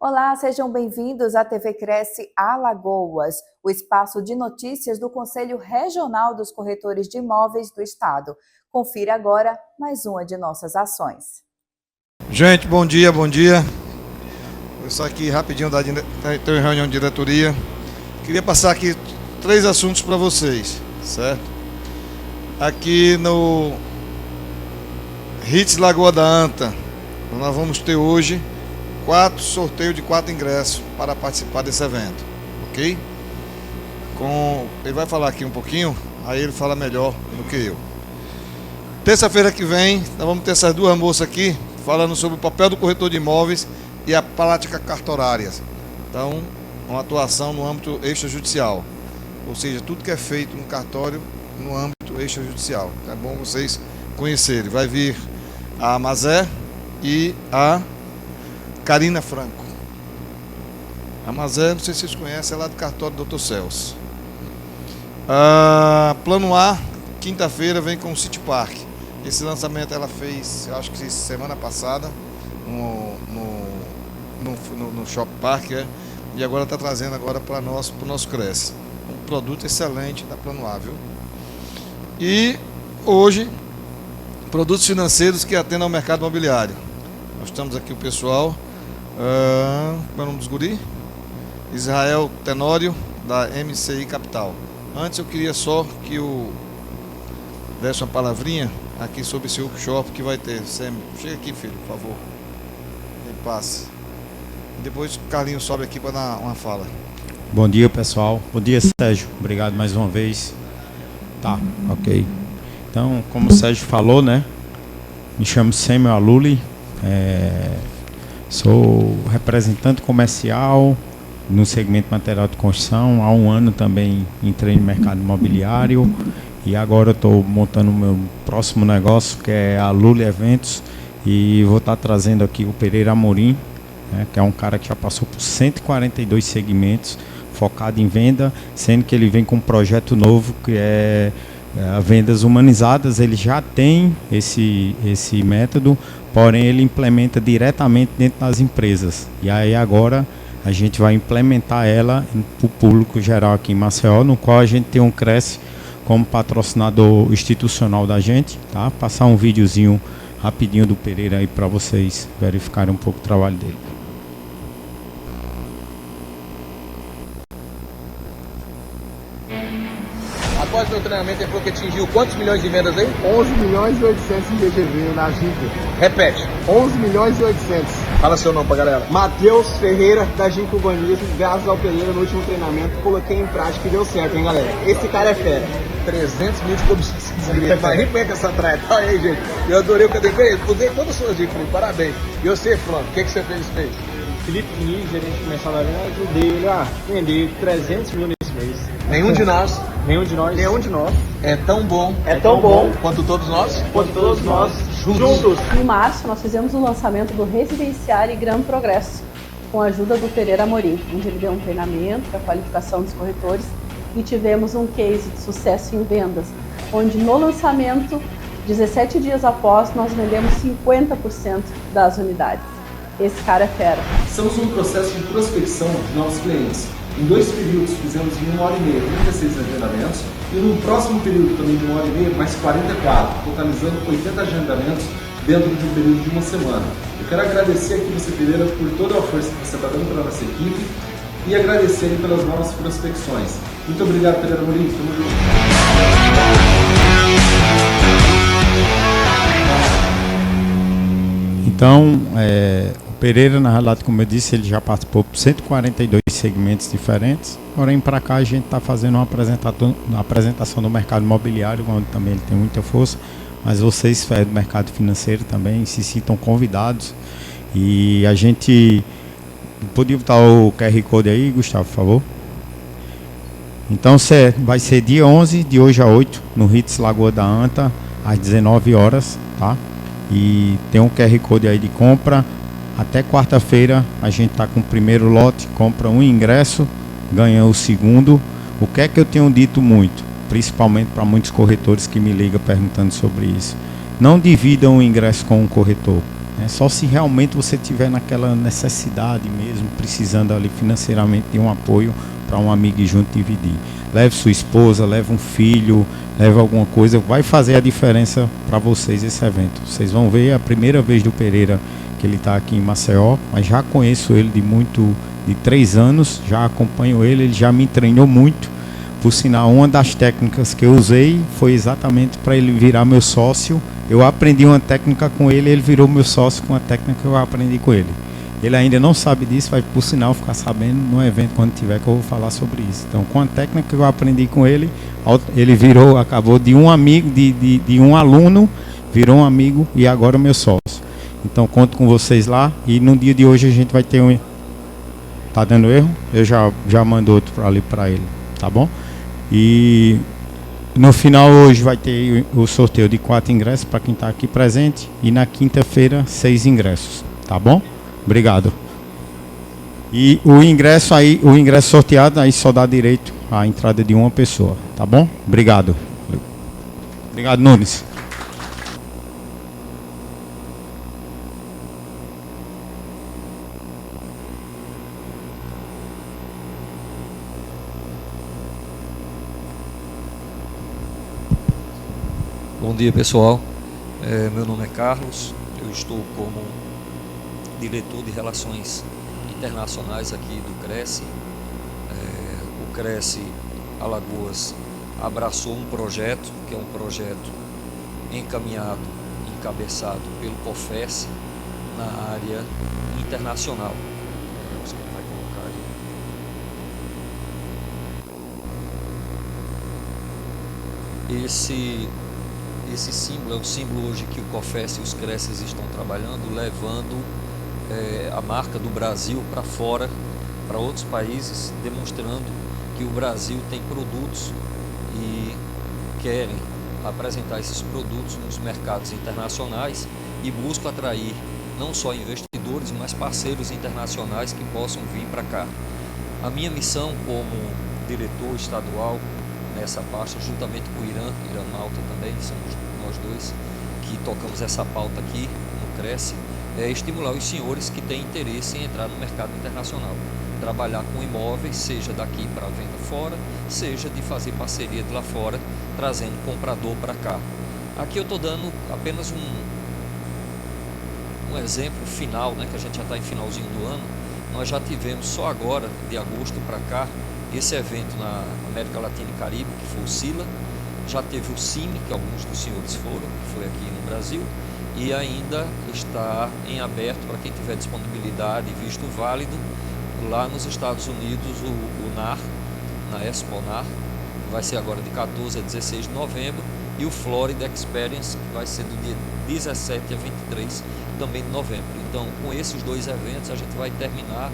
Olá, sejam bem-vindos à TV Cresce Alagoas, o espaço de notícias do Conselho Regional dos Corretores de Imóveis do Estado. Confira agora mais uma de nossas ações. Gente, bom dia. Eu estou aqui rapidinho da reunião de diretoria. Queria passar aqui 3 assuntos para vocês, certo? Aqui no HITS Lagoa da Anta, nós vamos ter hoje sorteio de 4 ingressos para participar desse evento, ok? Ele vai falar aqui um pouquinho, aí ele fala melhor do que eu. Terça-feira que vem, nós vamos ter essas 2 moças aqui, falando sobre o papel do corretor de imóveis e a prática cartorária. Então, uma atuação no âmbito extrajudicial, ou seja, tudo que é feito no cartório no âmbito extrajudicial. É bom vocês conhecerem. Vai vir a Mazé e a Karina Franco. A Mazé, não sei se vocês conhecem, é lá do cartório do Dr. Celso. Plano A, quinta-feira, vem com o City Park. Esse lançamento ela fez, eu acho que semana passada, no Shopping Park, e agora está trazendo agora para o nosso Cresce. Um produto excelente da Plano A, viu? E hoje, produtos financeiros que atendem ao mercado imobiliário. Nós estamos aqui o pessoal, qual é o nome dos guri? Israel Tenório, da MCI Capital. Antes eu queria só que desse uma palavrinha aqui sobre esse workshop que vai ter. Chega aqui, filho, por favor. E passe. Depois o Carlinhos sobe aqui para dar uma fala. Bom dia, pessoal. Bom dia, Sérgio. Obrigado mais uma vez. Tá, ok. Então, como o Sérgio falou, né? Me chamo Samuel Aluli. Sou representante comercial no segmento material de construção. Há um ano também entrei no mercado imobiliário e agora estou montando o meu próximo negócio, que é a Luli Eventos, e vou estar trazendo aqui o Pereira Amorim, que é um cara que já passou por 142 segmentos, focado em venda, sendo que ele vem com um projeto novo que é vendas humanizadas. Ele já tem esse método, porém ele implementa diretamente dentro das empresas. E aí agora a gente vai implementar ela para o público geral aqui em Maceió, no qual a gente tem um Cresce como patrocinador institucional da gente, tá? Passar um videozinho rapidinho do Pereira aí para vocês verificarem um pouco o trabalho dele. Após meu treinamento, ele falou que atingiu quantos milhões de vendas aí? 11 milhões e 800 em VGV na Gico. Repete. 11 milhões e 800. Fala seu nome pra galera. Matheus Ferreira, da Gico Urbanismo, graças ao Pereira no último treinamento, coloquei em prática e deu certo, hein, galera? Esse cara é fera. 300 mil de comissão. Mas arrebenta essa trajetória aí, gente. Eu adorei o que eu dei. Usei todas as suas dicas, parabéns. E você, Flávio, o que você fez? Felipe Nis, gerente comercial da Arena, ajudei ele a vender 300 mil nesse mês. Nenhum de nós É tão bom quanto todos nós juntos. Em março, nós fizemos o lançamento do Residenciário Gran Progresso, com a ajuda do Pereira Amorim, onde ele deu um treinamento para a qualificação dos corretores e tivemos um case de sucesso em vendas, onde no lançamento, 17 dias após, nós vendemos 50% das unidades. Esse cara é fera. Estamos num processo de prospecção de novos clientes. Em 2 períodos fizemos em 1h30 36 agendamentos e no próximo período também de 1h30 mais 44, totalizando 80 agendamentos dentro de um período de 1 semana. Eu quero agradecer aqui você, Pereira, por toda a força que você está dando para a nossa equipe e agradecer aí pelas novas prospecções. Muito obrigado, Pereira Amorim. Tamo junto. Então, o Pereira, na realidade, como eu disse, ele já participou por 142 segmentos diferentes. Porém, para cá a gente está fazendo uma apresentação do mercado imobiliário, onde também ele tem muita força. Mas vocês, do mercado financeiro, também se sintam convidados. E a gente... Podia botar o QR Code aí, Gustavo, por favor? Então, vai ser dia 11, de hoje a 8, no HITS Lagoa da Anta, às 19 horas, tá? E tem um QR Code aí de compra. Até quarta-feira a gente está com o primeiro lote, compra um ingresso, ganha o segundo. O que é que eu tenho dito muito, principalmente para muitos corretores que me ligam perguntando sobre isso? Não dividam o ingresso com um corretor. né? Só se realmente você tiver naquela necessidade mesmo, precisando ali financeiramente de um apoio para um amigo ir junto dividir. Leve sua esposa, leve um filho, leve alguma coisa, vai fazer a diferença para vocês esse evento. Vocês vão ver, é a primeira vez do Pereira que ele está aqui em Maceió, mas já conheço ele de 3 anos, já acompanho ele já me treinou muito. Por sinal, uma das técnicas que eu usei foi exatamente para ele virar meu sócio. Eu aprendi uma técnica com ele, ele virou meu sócio com a técnica que eu aprendi com ele. Ele ainda não sabe disso, vai por sinal ficar sabendo no evento quando tiver que eu vou falar sobre isso. Então, com a técnica que eu aprendi com ele, ele acabou de um amigo, de um aluno, virou um amigo e agora meu sócio. Então, conto com vocês lá e no dia de hoje a gente vai ter um... Tá dando erro? Eu já mando outro ali para ele, tá bom? E no final hoje vai ter o sorteio de 4 ingressos para quem está aqui presente e na quinta-feira 6 ingressos, tá bom? Obrigado. E o ingresso sorteado aí só dá direito à entrada de uma pessoa, tá bom? Obrigado. Obrigado, Nunes. Bom dia, pessoal. Meu nome é Carlos, eu estou como diretor de Relações Internacionais aqui do Cresce. O Cresce Alagoas abraçou um projeto, que é um projeto encaminhado, encabeçado pelo COFES na área internacional. Você vai colocar aí. Esse símbolo é o símbolo hoje que o COFES e os Cresces estão trabalhando, levando a marca do Brasil para fora, para outros países, demonstrando que o Brasil tem produtos e querem apresentar esses produtos nos mercados internacionais e buscam atrair não só investidores, mas parceiros internacionais que possam vir para cá. A minha missão como diretor estadual nessa pasta, juntamente com o Irã Malta também, somos nós dois que tocamos essa pauta aqui no Cresce, é estimular os senhores que têm interesse em entrar no mercado internacional, trabalhar com imóveis, seja daqui para venda fora, seja de fazer parceria de lá fora, trazendo comprador para cá. Aqui eu estou dando apenas um exemplo final, né, que a gente já está em finalzinho do ano. Nós já tivemos só agora, de agosto para cá, esse evento na América Latina e Caribe, que foi o SILA, já teve o CIMI, que alguns dos senhores foram, que foi aqui no Brasil, e ainda está em aberto para quem tiver disponibilidade e visto válido, lá nos Estados Unidos, o NAR, na Expo NAR, vai ser agora de 14 a 16 de novembro, e o Florida Experience, que vai ser do dia 17 a 23 também de novembro. Então, com esses dois eventos, a gente vai terminar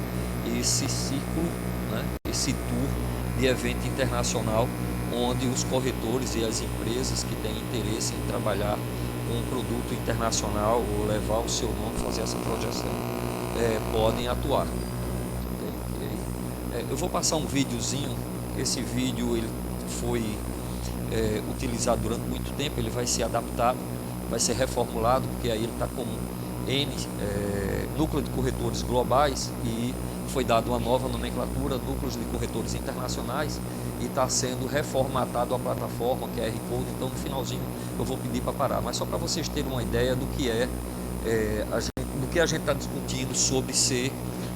esse ciclo, né, esse tour de evento internacional, onde os corretores e as empresas que têm interesse em trabalhar com um produto internacional ou levar o seu nome, fazer essa projeção, podem atuar. Eu vou passar um videozinho. Esse vídeo ele foi utilizado durante muito tempo, ele vai ser adaptado, vai ser reformulado, porque aí ele está com N núcleo de corretores globais e foi dada uma nova nomenclatura, núcleos de corretores internacionais, e está sendo reformatado a plataforma QR Code. Então no finalzinho eu vou pedir para parar, mas só para vocês terem uma ideia do que do que a gente está discutindo sobre ser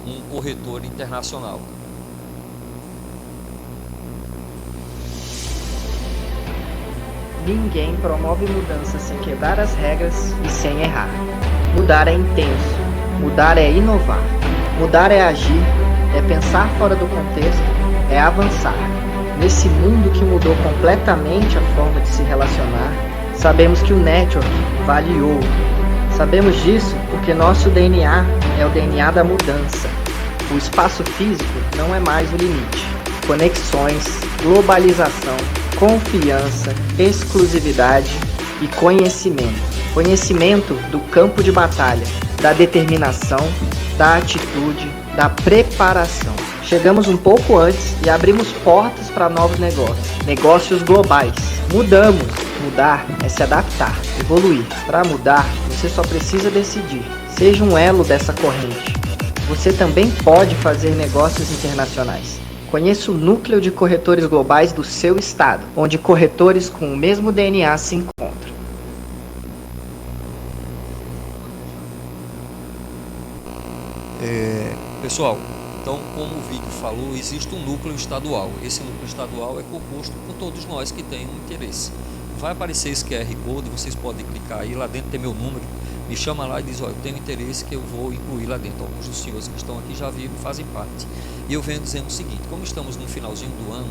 um corretor internacional. Ninguém promove mudança sem quebrar as regras e sem errar. Mudar é intenso, mudar é inovar, mudar é agir, é pensar fora do contexto, é avançar. Nesse mundo que mudou completamente a forma de se relacionar, sabemos que o network vale ouro. Sabemos disso porque nosso DNA é o DNA da mudança. O espaço físico não é mais o limite. Conexões, globalização, confiança, exclusividade e conhecimento. Conhecimento do campo de batalha, da determinação, da atitude, da preparação. Chegamos um pouco antes e abrimos portas para novos negócios. Negócios globais. Mudamos. Mudar é se adaptar, evoluir. Para mudar, você só precisa decidir. Seja um elo dessa corrente. Você também pode fazer negócios internacionais. Conheça o núcleo de corretores globais do seu estado, onde corretores com o mesmo DNA se encontram. Pessoal, então como o vídeo falou, existe um núcleo estadual. Esse núcleo estadual é composto por todos nós que têm um interesse. Vai aparecer esse QR Code, vocês podem clicar aí, lá dentro tem meu número, me chama lá e diz, olha, eu tenho interesse que eu vou incluir lá dentro. Alguns dos senhores que estão aqui já viram e fazem parte. E eu venho dizendo o seguinte, como estamos no finalzinho do ano,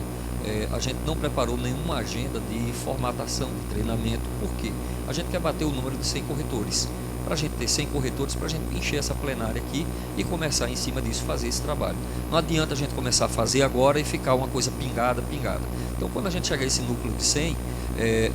a gente não preparou nenhuma agenda de formatação, de treinamento. Por quê? A gente quer bater o número de 100 corretores. Para a gente ter 100 corretores, para a gente encher essa plenária aqui e começar em cima disso, fazer esse trabalho. Não adianta a gente começar a fazer agora e ficar uma coisa pingada. Então quando a gente chegar a esse núcleo de 100,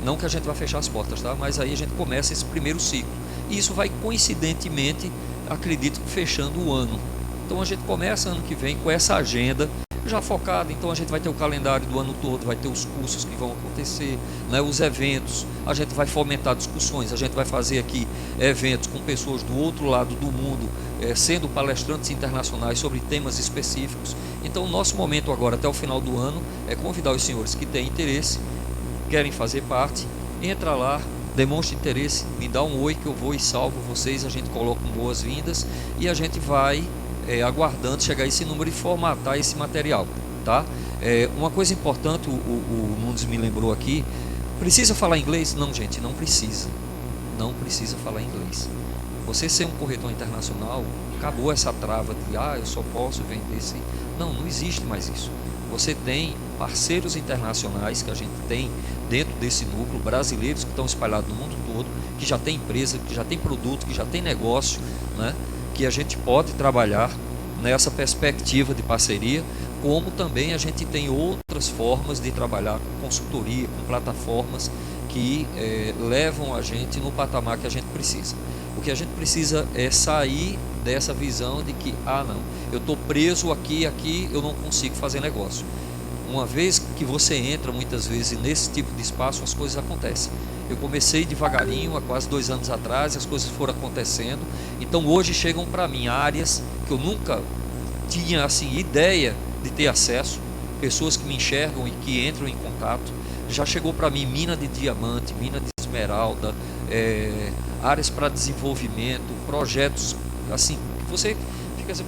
não que a gente vai fechar as portas, tá? Mas aí a gente começa esse primeiro ciclo. E isso vai coincidentemente, acredito, fechando o ano. Então a gente começa ano que vem com essa agenda já focada. Então a gente vai ter o calendário do ano todo, vai ter os cursos que vão acontecer, né, os eventos, a gente vai fomentar discussões, a gente vai fazer aqui eventos com pessoas do outro lado do mundo, sendo palestrantes internacionais sobre temas específicos. Então o nosso momento agora até o final do ano é convidar os senhores que têm interesse, querem fazer parte, entra lá, demonstre interesse, me dá um oi que eu vou e salvo vocês, a gente coloca boas-vindas e a gente vai aguardando chegar esse número e formatar esse material, tá? Uma coisa importante, o Nunes me lembrou aqui, precisa falar inglês? Não, gente, não precisa falar inglês. Você ser um corretor internacional, acabou essa trava de, eu só posso vender esse... Não existe mais isso. Você tem parceiros internacionais que a gente tem dentro desse núcleo, brasileiros que estão espalhados no mundo todo, que já tem empresa, que já tem produto, que já tem negócio, né? Que a gente pode trabalhar nessa perspectiva de parceria, como também a gente tem outras formas de trabalhar com consultoria, com plataformas que levam a gente no patamar que a gente precisa. O que a gente precisa é sair dessa visão de que, não, eu estou preso aqui eu não consigo fazer negócio. Uma vez que você entra muitas vezes nesse tipo de espaço, as coisas acontecem. Eu comecei devagarinho, há quase 2 anos atrás, as coisas foram acontecendo. Então hoje chegam para mim áreas que eu nunca tinha assim, ideia de ter acesso, pessoas que me enxergam e que entram em contato. Já chegou para mim mina de diamante, mina de esmeralda, áreas para desenvolvimento, projetos assim, que você fica assim,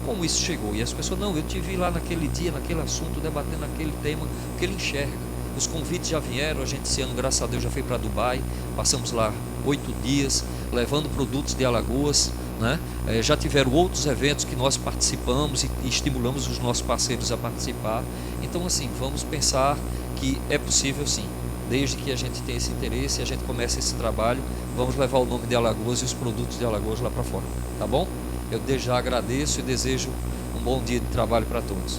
como isso chegou? E as pessoas, não, eu te vi lá naquele dia, naquele assunto, debatendo aquele tema, que ele enxerga. Os convites já vieram, a gente esse ano, graças a Deus, já foi para Dubai, passamos lá 8 dias, levando produtos de Alagoas, né? Já tiveram outros eventos que nós participamos e estimulamos os nossos parceiros a participar. Então, assim, vamos pensar que é possível sim, desde que a gente tenha esse interesse e a gente comece esse trabalho, vamos levar o nome de Alagoas e os produtos de Alagoas lá para fora, tá bom? Eu desde já agradeço e desejo um bom dia de trabalho para todos.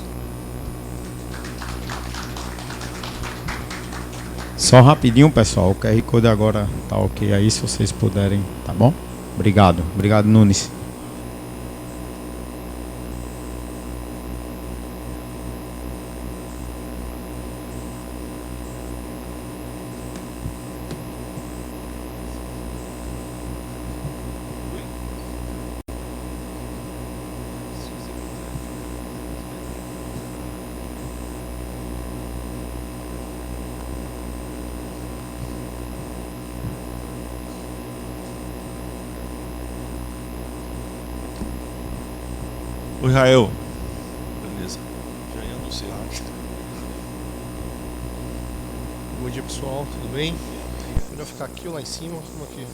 Só rapidinho, pessoal, o QR Code agora tá ok aí, se vocês puderem, tá bom? Obrigado, Nunes. Oi, Rael. Beleza. Já ia anunciar. Bom dia, pessoal. Tudo bem? Melhor ficar aqui ou lá em cima? Vamos aqui.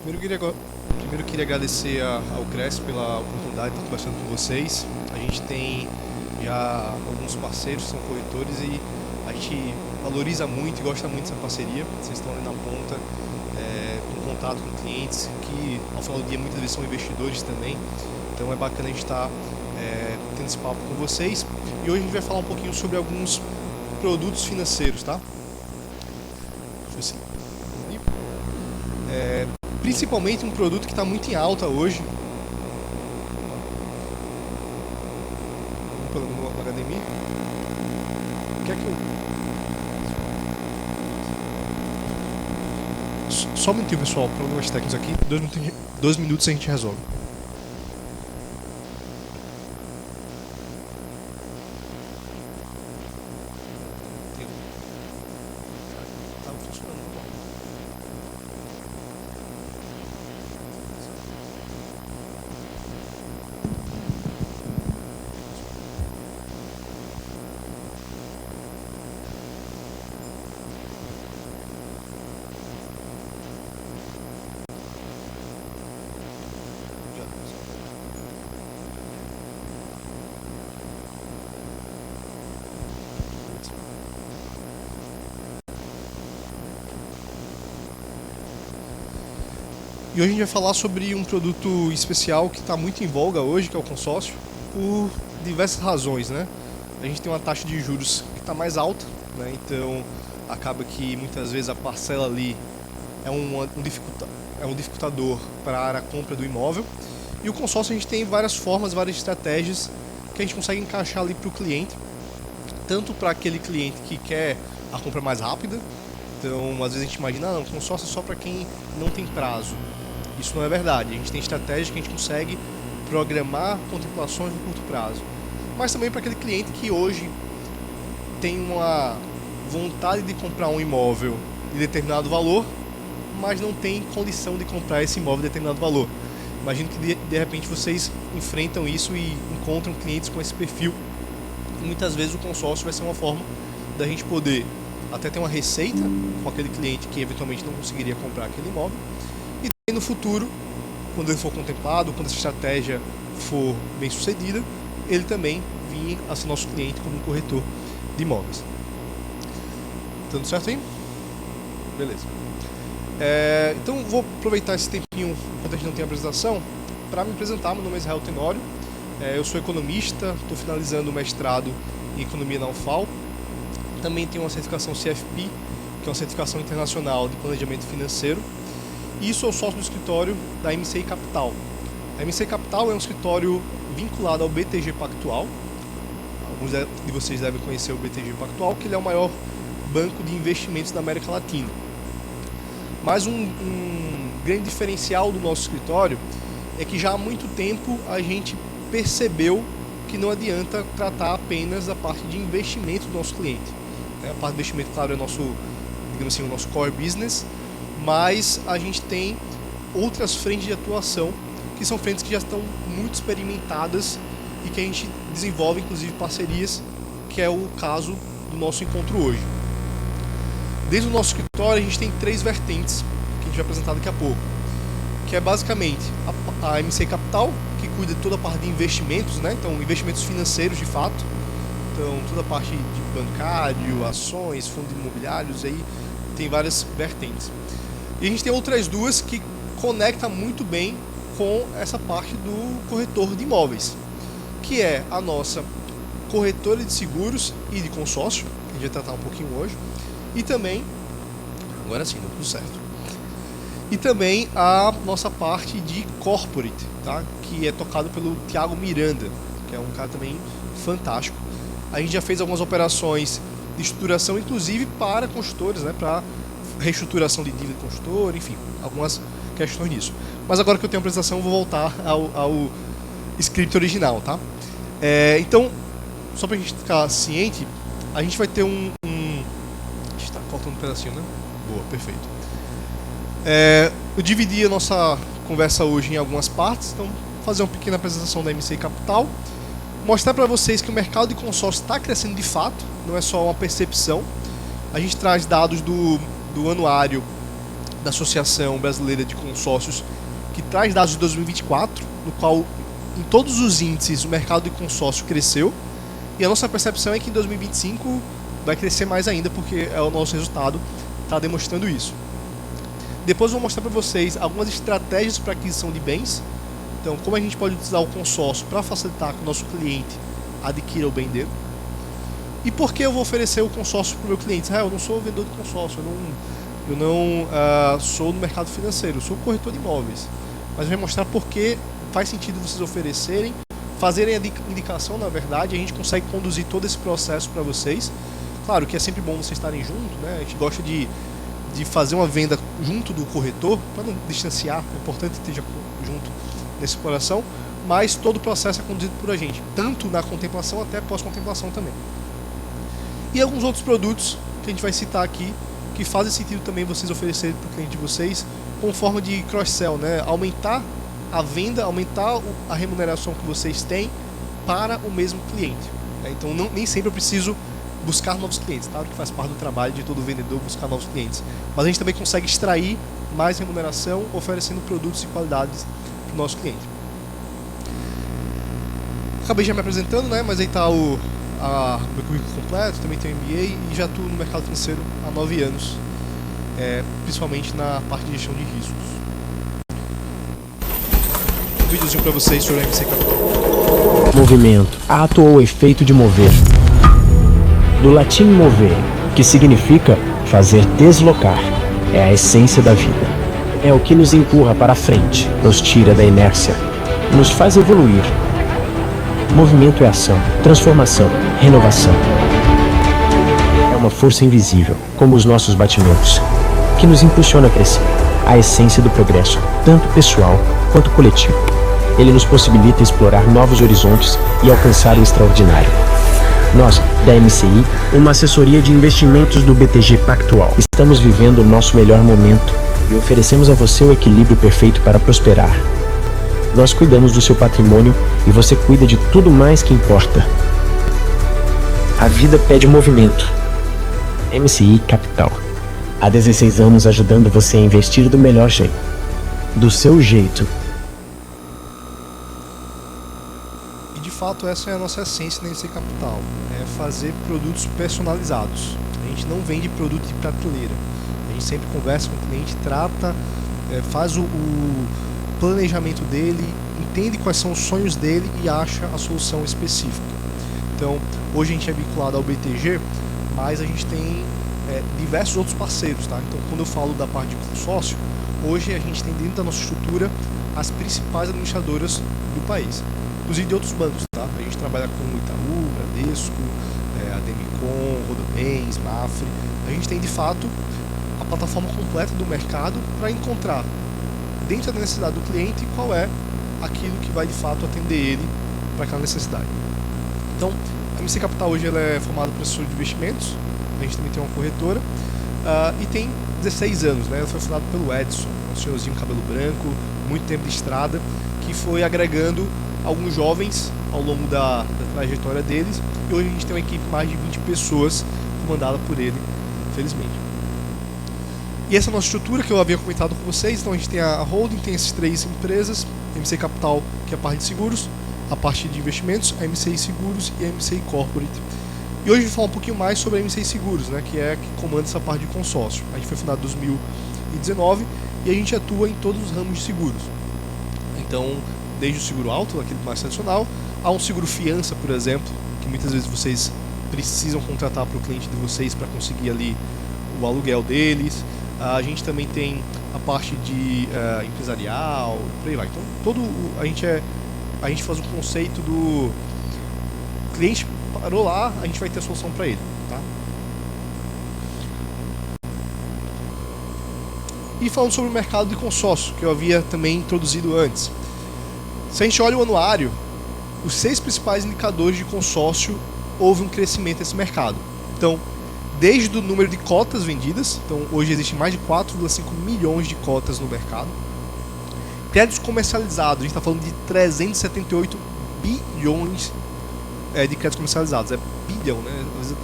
Primeiro queria agradecer ao CRES pela oportunidade de estar conversando com vocês. A gente tem já alguns parceiros que são corretores e a gente valoriza muito e gosta muito dessa parceria. Vocês estão ali na ponta, em contato com clientes que ao final do dia muitas vezes são investidores também. Então é bacana a gente estar tendo esse papo com vocês. E hoje a gente vai falar um pouquinho sobre alguns produtos financeiros, tá? Deixa eu ver. Principalmente um produto que está muito em alta hoje. No HDMI. Quer que eu... Só um minutinho, pessoal, problemas técnicos aqui. 2 minutos a gente resolve. E hoje a gente vai falar sobre um produto especial que está muito em voga hoje, que é o consórcio, por diversas razões, né? A gente tem uma taxa de juros que está mais alta, né? Então acaba que muitas vezes a parcela ali é um dificultador para a compra do imóvel. E o consórcio a gente tem várias formas, várias estratégias que a gente consegue encaixar ali para o cliente, tanto para aquele cliente que quer a compra mais rápida. Então às vezes a gente imagina, não, consórcio é só para quem não tem prazo. Isso não é verdade. A gente tem estratégias que a gente consegue programar contemplações no curto prazo. Mas também para aquele cliente que hoje tem uma vontade de comprar um imóvel de determinado valor, mas não tem condição de comprar esse imóvel de determinado valor. Imagino que de repente vocês enfrentam isso e encontram clientes com esse perfil. E muitas vezes o consórcio vai ser uma forma da gente poder até ter uma receita com aquele cliente que eventualmente não conseguiria comprar aquele imóvel. E no futuro, quando ele for contemplado, quando essa estratégia for bem sucedida, ele também vir a ser nosso cliente como um corretor de imóveis. Tudo certo aí? Beleza. Então vou aproveitar esse tempinho, enquanto a gente não tem apresentação, para me apresentar. Meu nome é Israel Tenório, eu sou economista, estou finalizando o mestrado em Economia na UFAL. Também tenho uma certificação CFP, que é uma certificação internacional de planejamento financeiro. E sou sócio do escritório da MCI Capital. A MCI Capital é um escritório vinculado ao BTG Pactual. Alguns de vocês devem conhecer o BTG Pactual, que ele é o maior banco de investimentos da América Latina. Mas um grande diferencial do nosso escritório é que já há muito tempo a gente percebeu que não adianta tratar apenas a parte de investimento do nosso cliente. A parte de investimento, claro, é digamos assim, o nosso core business, mas a gente tem outras frentes de atuação que são frentes que já estão muito experimentadas e que a gente desenvolve inclusive parcerias, que é o caso do nosso encontro hoje. Desde o nosso escritório a gente tem 3 vertentes que a gente vai apresentar daqui a pouco, que é basicamente a MCI Capital, que cuida de toda a parte de investimentos, né? Então investimentos financeiros de fato, então toda a parte de bancário, ações, fundos imobiliários, aí tem várias vertentes. E a gente tem outras 2 que conectam muito bem com essa parte do corretor de imóveis, que é a nossa corretora de seguros e de consórcio, que a gente vai tratar um pouquinho hoje, e também, agora sim, deu tudo certo, e também a nossa parte de corporate, tá? Que é tocado pelo Thiago Miranda, que é um cara também fantástico. A gente já fez algumas operações de estruturação, inclusive para consultores, né? Para reestruturação de dívida de consultor, enfim, algumas questões nisso. Mas agora que eu tenho a apresentação, eu vou voltar ao script original, tá? Então, só para a gente ficar ciente, a gente vai ter a gente está cortando um pedacinho, né? Boa, perfeito. Eu dividi a nossa conversa hoje em algumas partes, então vou fazer uma pequena apresentação da MCI Capital, mostrar para vocês que o mercado de consórcio está crescendo de fato, não é só uma percepção. A gente traz dados do anuário da Associação Brasileira de Consórcios, que traz dados de 2024, no qual em todos os índices o mercado de consórcio cresceu, e a nossa percepção é que em 2025 vai crescer mais ainda, porque o nosso resultado está demonstrando isso. Depois eu vou mostrar para vocês algumas estratégias para aquisição de bens. Então, como a gente pode utilizar o consórcio para facilitar que o nosso cliente adquira o bem dele. E por que eu vou oferecer o consórcio para o meu cliente? Eu não sou vendedor de consórcio, eu não sou no mercado financeiro, eu sou corretor de imóveis. Mas eu vou mostrar por que faz sentido vocês oferecerem, fazerem a indicação, na verdade, a gente consegue conduzir todo esse processo para vocês. Claro que é sempre bom vocês estarem juntos, né? A gente gosta de de fazer uma venda junto do corretor, para não distanciar, é importante que esteja junto nessa exploração, mas todo o processo é conduzido por a gente, tanto na contemplação até pós-contemplação também. E alguns outros produtos que a gente vai citar aqui, que fazem sentido também vocês oferecerem para o cliente de vocês, como forma de cross-sell, né? Aumentar a venda, aumentar a remuneração que vocês têm para o mesmo cliente. Então nem sempre eu preciso buscar novos clientes, claro que faz parte do trabalho de todo vendedor buscar novos clientes, mas a gente também consegue extrair mais remuneração oferecendo produtos e qualidades para o nosso cliente. Acabei já me apresentando, né? Mas aí está o meu currículo completo, também tenho MBA e já atuo no mercado financeiro há 9 anos, principalmente na parte de gestão de riscos. Um videozinho para vocês sobre a MC Capital. Movimento, ato ou efeito de mover. Do latim mover, que significa fazer deslocar, é a essência da vida. É o que nos empurra para a frente, nos tira da inércia, nos faz evoluir. Movimento é ação, transformação, renovação. É uma força invisível, como os nossos batimentos, que nos impulsiona a crescer. A essência do progresso, tanto pessoal quanto coletivo. Ele nos possibilita explorar novos horizontes e alcançar o extraordinário. Nós, da MCI, uma assessoria de investimentos do BTG Pactual, estamos vivendo o nosso melhor momento e oferecemos a você o equilíbrio perfeito para prosperar. Nós cuidamos do seu patrimônio e você cuida de tudo mais que importa. A vida pede movimento. MCI Capital. Há 16 anos ajudando você a investir do melhor jeito. Do seu jeito. E de fato essa é a nossa essência na MC Capital. É fazer produtos personalizados. A gente não vende produto de prateleira. A gente sempre conversa com o cliente, trata, faz o planejamento dele, entende quais são os sonhos dele e acha a solução específica. Então, hoje a gente é vinculado ao BTG, mas a gente tem diversos outros parceiros, tá? Então, quando eu falo da parte de consórcio, hoje a gente tem dentro da nossa estrutura as principais administradoras do país, inclusive de outros bancos, tá? A gente trabalha com Itaú, Bradesco, Ademicon, Rodobens, Mafre. A gente tem de fato a plataforma completa do mercado para encontrar dentro da necessidade do cliente qual é aquilo que vai de fato atender ele para aquela necessidade. Então, a MC Capital hoje ela é formada por assessor de investimentos, a gente também tem uma corretora e tem 16 anos, né? Ela foi fundada pelo Edson, um senhorzinho cabelo branco, muito tempo de estrada, que foi agregando alguns jovens ao longo da trajetória deles, e hoje a gente tem uma equipe de mais de 20 pessoas comandada por ele, felizmente. E essa é a nossa estrutura que eu havia comentado com vocês. Então a gente tem a holding, tem essas 3 empresas, MC Capital, que é a parte de seguros, a parte de investimentos, a MCI Seguros e a MCI Corporate. E hoje a gente vai falar um pouquinho mais sobre a MCI Seguros, né, que é a que comanda essa parte de consórcio. A gente foi fundado em 2019 e a gente atua em todos os ramos de seguros. Então, desde o seguro alto, aquele mais tradicional, a um seguro fiança, por exemplo, que muitas vezes vocês precisam contratar para o cliente de vocês para conseguir ali o aluguel deles. A gente também tem a parte de empresarial, por aí vai. Então, a gente faz o conceito do cliente parou lá, a gente vai ter a solução para ele, tá? E falando sobre o mercado de consórcio, que eu havia também introduzido antes. Se a gente olha o anuário, os 6 principais indicadores de consórcio, houve um crescimento nesse mercado. Então, desde o número de cotas vendidas, então hoje existem mais de 4,5 milhões de cotas no mercado. Créditos comercializados, a gente está falando de 378 bilhões de créditos comercializados. É bilhão, né? Às vezes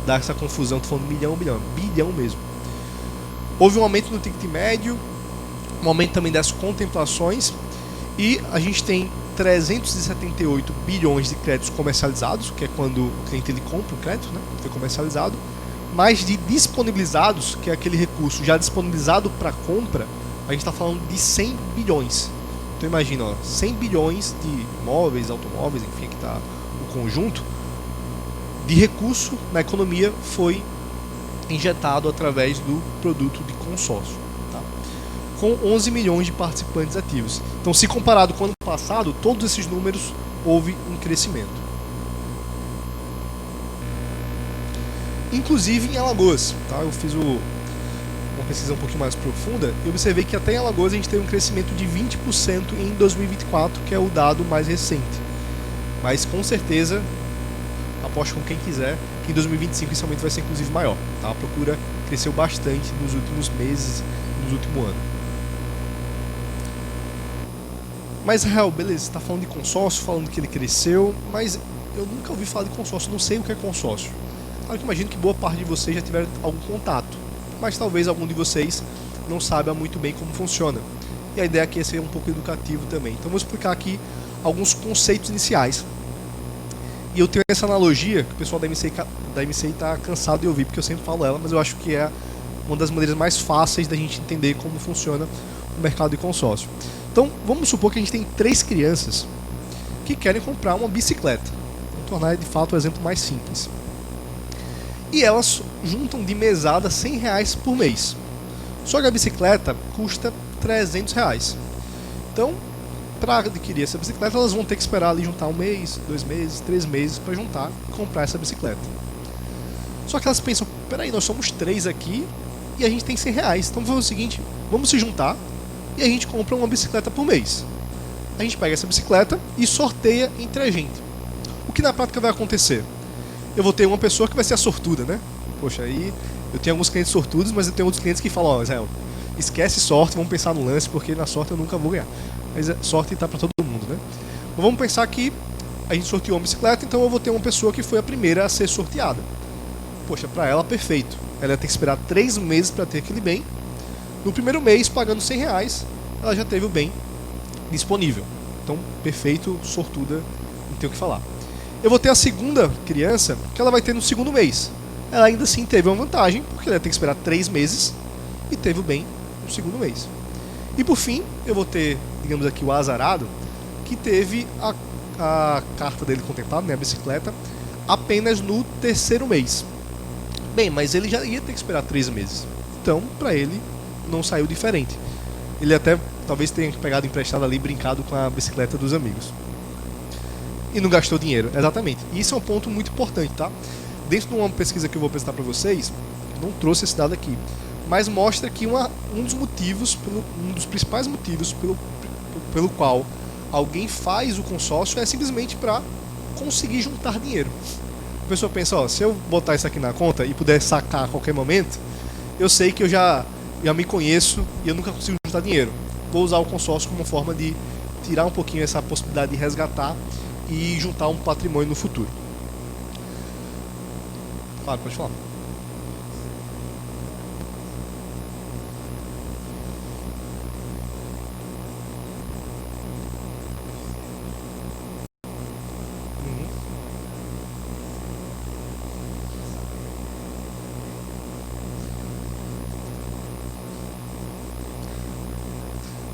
dá essa confusão, estou falando milhão, bilhão mesmo. Houve um aumento no ticket médio, um aumento também das contemplações, e a gente tem 378 bilhões de créditos comercializados, que é quando o cliente ele compra o crédito, né? Foi comercializado. Mais de disponibilizados, que é aquele recurso já disponibilizado para compra, a gente está falando de 100 bilhões. Então imagina, ó, 100 bilhões de imóveis, automóveis, enfim, aqui está o conjunto de recurso na economia foi injetado através do produto de consórcio, tá? Com 11 milhões de participantes ativos. Então, se comparado com o ano passado, todos esses números houve um crescimento. Inclusive em Alagoas, tá? Eu fiz uma pesquisa um pouquinho mais profunda, eu observei que até em Alagoas a gente teve um crescimento de 20% em 2024, que é o dado mais recente. Mas com certeza, aposto com quem quiser, que em 2025 esse aumento vai ser inclusive maior. Tá? A procura cresceu bastante nos últimos meses, nos últimos anos. Mas, Rael, beleza, você está falando de consórcio, falando que ele cresceu, mas eu nunca ouvi falar de consórcio, não sei o que é consórcio. Claro que imagino que boa parte de vocês já tiveram algum contato, mas talvez algum de vocês não saiba muito bem como funciona. E a ideia aqui é ser um pouco educativo também. Então vou explicar aqui alguns conceitos iniciais. E eu tenho essa analogia que o pessoal da MCI está cansado de ouvir, porque eu sempre falo ela, mas eu acho que é uma das maneiras mais fáceis da gente entender como funciona o mercado de consórcio. Então vamos supor que a gente tem 3 crianças que querem comprar uma bicicleta. Vou tornar de fato o exemplo mais simples. E elas juntam de mesada R$100 por mês. Só que a bicicleta custa R$300. Então, para adquirir essa bicicleta, elas vão ter que esperar ali juntar 1 mês, 2 meses, 3 meses para juntar e comprar essa bicicleta. Só que elas pensam, peraí, nós somos 3 aqui e a gente tem R$100. Então vamos fazer o seguinte, vamos se juntar e a gente compra uma bicicleta por mês. A gente pega essa bicicleta e sorteia entre a gente. O que na prática vai acontecer? Eu vou ter uma pessoa que vai ser a sortuda, né? Poxa, aí eu tenho alguns clientes sortudos, mas eu tenho outros clientes que falam, ó, Israel, esquece sorte, vamos pensar no lance, porque na sorte eu nunca vou ganhar. Mas a sorte tá para todo mundo, né? Mas vamos pensar que a gente sorteou uma bicicleta, então eu vou ter uma pessoa que foi a primeira a ser sorteada. Poxa, para ela, perfeito. Ela ia ter que esperar 3 meses para ter aquele bem. No primeiro mês, pagando R$100, ela já teve o bem disponível. Então, perfeito, sortuda, não tem o que falar. Eu vou ter a segunda criança, que ela vai ter no segundo mês. Ela ainda assim teve uma vantagem, porque ela ia ter que esperar 3 meses e teve o bem no segundo mês. E por fim, eu vou ter, digamos aqui, o azarado, que teve a carta dele contemplada, né, a bicicleta, apenas no 3º mês. Bem, mas ele já ia ter que esperar 3 meses. Então, para ele, não saiu diferente. Ele até talvez tenha pegado emprestado ali e brincado com a bicicleta dos amigos. E não gastou dinheiro, exatamente. E isso é um ponto muito importante, tá? Dentro de uma pesquisa que eu vou apresentar para vocês, não trouxe esse dado aqui, mas mostra que um dos principais motivos pelo qual alguém faz o consórcio é simplesmente para conseguir juntar dinheiro. A pessoa pensa, ó, se eu botar isso aqui na conta e puder sacar a qualquer momento, eu sei que eu já me conheço e eu nunca consigo juntar dinheiro. Vou usar o consórcio como uma forma de tirar um pouquinho essa possibilidade de resgatar e juntar um patrimônio no futuro. Claro, pode falar.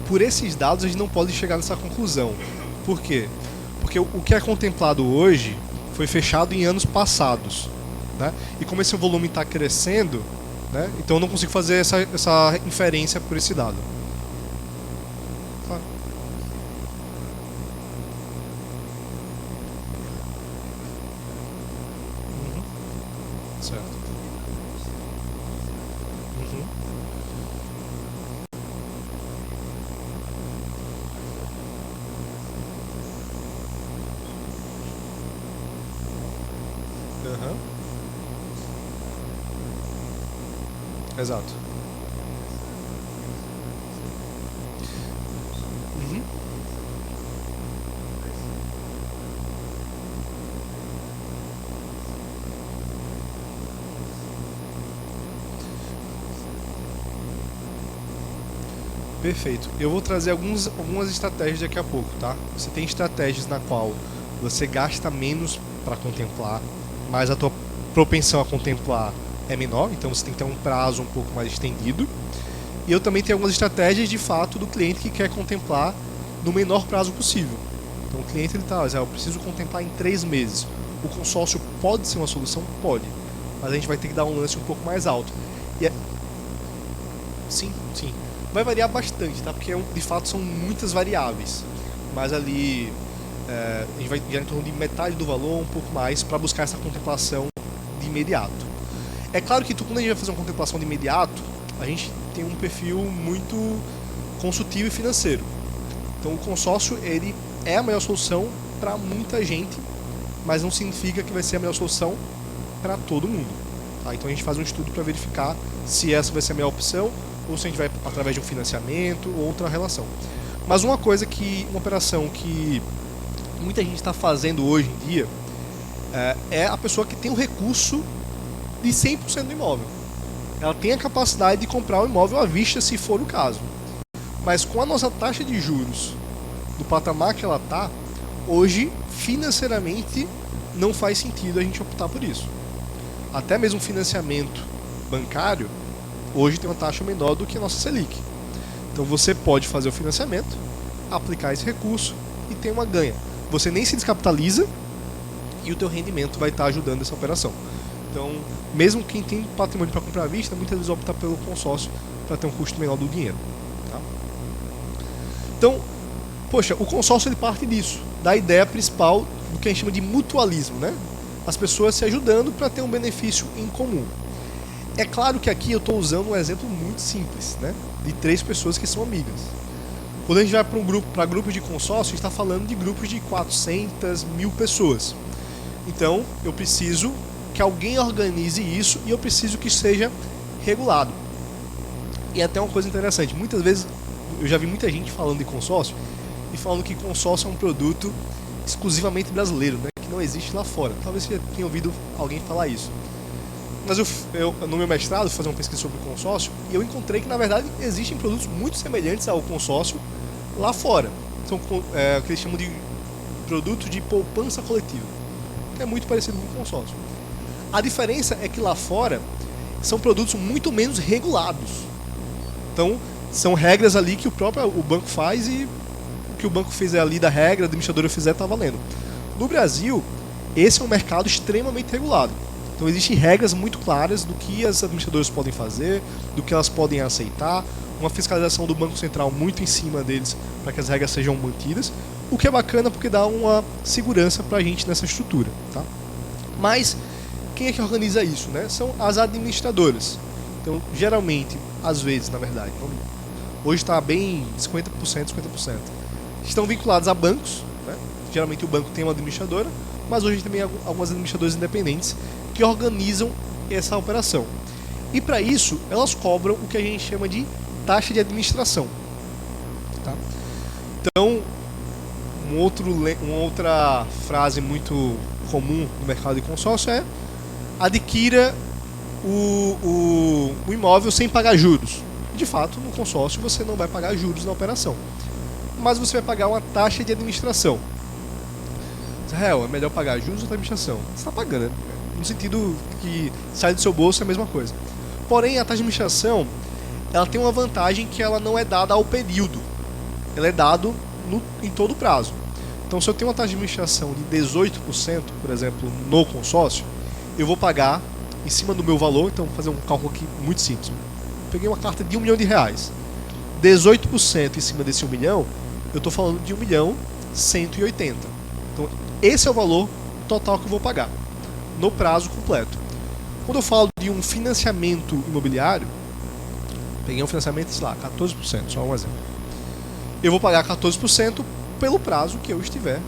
Por esses dados a gente não pode chegar nessa conclusão. Por quê? Porque o que é contemplado hoje foi fechado em anos passados, né? E como esse volume está crescendo, né? Então eu não consigo fazer essa inferência por esse dado. Claro. Certo. Exato. Perfeito. Eu vou trazer algumas estratégias daqui a pouco, tá? Você tem estratégias na qual você gasta menos para contemplar, mas a tua propensão a contemplar é menor, então você tem que ter um prazo um pouco mais estendido. E eu também tenho algumas estratégias de fato do cliente que quer contemplar no menor prazo possível. Então o cliente ele tá, eu preciso contemplar em 3 meses. O consórcio pode ser uma solução? Pode. Mas a gente vai ter que dar um lance um pouco mais alto. E sim. Vai variar bastante, tá? Porque de fato são muitas variáveis. Mas ali a gente vai em torno de metade do valor, um pouco mais, para buscar essa contemplação de imediato. É claro que quando a gente vai fazer uma contemplação de imediato, a gente tem um perfil muito consultivo e financeiro. Então o consórcio, ele é a melhor solução para muita gente, mas não significa que vai ser a melhor solução para todo mundo. Tá? Então a gente faz um estudo para verificar se essa vai ser a melhor opção ou se a gente vai através de um financiamento ou outra relação. Mas uma operação que muita gente está fazendo hoje em dia é a pessoa que tem o recurso de 100% do imóvel. Ela tem a capacidade de comprar o imóvel à vista, se for o caso. Mas com a nossa taxa de juros do patamar que ela está, hoje, financeiramente, não faz sentido a gente optar por isso. Até mesmo financiamento bancário, hoje tem uma taxa menor do que a nossa Selic. Então você pode fazer o financiamento, aplicar esse recurso e ter uma ganha. Você nem se descapitaliza e o teu rendimento vai estar ajudando essa operação. Então, mesmo quem tem patrimônio para comprar à vista, muitas vezes opta pelo consórcio para ter um custo menor do dinheiro. Tá? Então, poxa, o consórcio ele parte disso, da ideia principal do que a gente chama de mutualismo, né? As pessoas se ajudando para ter um benefício em comum. É claro que aqui eu estou usando um exemplo muito simples, né? De 3 pessoas que são amigas. Quando a gente vai para grupos de consórcio, a gente está falando de grupos de 400, 1000 pessoas. Então, eu preciso que alguém organize isso e eu preciso que seja regulado. E até uma coisa interessante, muitas vezes eu já vi muita gente falando de consórcio e falando que consórcio é um produto exclusivamente brasileiro, né? Que não existe lá fora. Talvez você tenha ouvido alguém falar isso. Mas eu no meu mestrado, fui fazer uma pesquisa sobre consórcio e eu encontrei que, na verdade, existem produtos muito semelhantes ao consórcio lá fora. São o que eles chamam de produto de poupança coletiva, que é muito parecido com o consórcio. A diferença é que lá fora são produtos muito menos regulados. Então, são regras ali que o banco faz e o que o banco fizer ali da regra, a administradora fizer, está valendo. No Brasil, esse é um mercado extremamente regulado. Então existem regras muito claras do que as administradoras podem fazer, do que elas podem aceitar, uma fiscalização do Banco Central muito em cima deles para que as regras sejam mantidas, o que é bacana porque dá uma segurança para a gente nessa estrutura. Tá? Mas quem é que organiza isso? Né? São as administradoras. Então, geralmente, às vezes, na verdade, hoje está bem 50%, 50%. Estão vinculados a bancos, né? Geralmente o banco tem uma administradora, mas hoje também algumas administradoras independentes que organizam essa operação. E para isso, elas cobram o que a gente chama de taxa de administração. Tá? Então, uma outra frase muito comum no mercado de consórcio é: adquira o imóvel sem pagar juros. De fato, no consórcio você não vai pagar juros na operação, mas você vai pagar uma taxa de administração. Israel, é melhor pagar juros ou administração? Você está pagando, né? No sentido que sai do seu bolso é a mesma coisa. Porém, a taxa de administração ela tem uma vantagem que ela não é dada ao período. Ela é dada em todo o prazo. Então, se eu tenho uma taxa de administração de 18%, por exemplo, no consórcio, eu vou pagar em cima do meu valor. Então, vou fazer um cálculo aqui muito simples. Eu peguei uma carta de R$1 milhão. 18% em cima desse 1 milhão, eu estou falando de 1.180.000. Então, esse é o valor total que eu vou pagar no prazo completo. Quando eu falo de um financiamento imobiliário, peguei um financiamento, sei lá, 14%, só um exemplo. Eu vou pagar 14% pelo prazo que eu estiver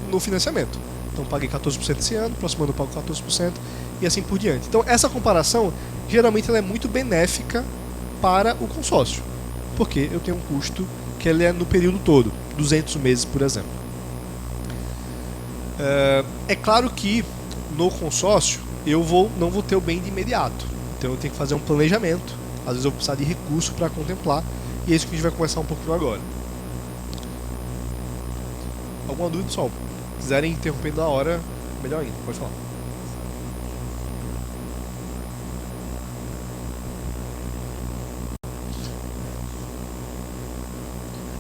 no financiamento. Então, paguei 14% esse ano, próximo ano eu pago 14% e assim por diante. Então, essa comparação, geralmente, ela é muito benéfica para o consórcio, porque eu tenho um custo que ele é no período todo, 200 meses, por exemplo. É claro que no consórcio eu não vou ter o bem de imediato, então eu tenho que fazer um planejamento. Às vezes eu vou precisar de recurso para contemplar, e é isso que a gente vai conversar um pouquinho agora. Alguma dúvida, pessoal? Se quiserem interromper da hora, melhor ainda, pode falar.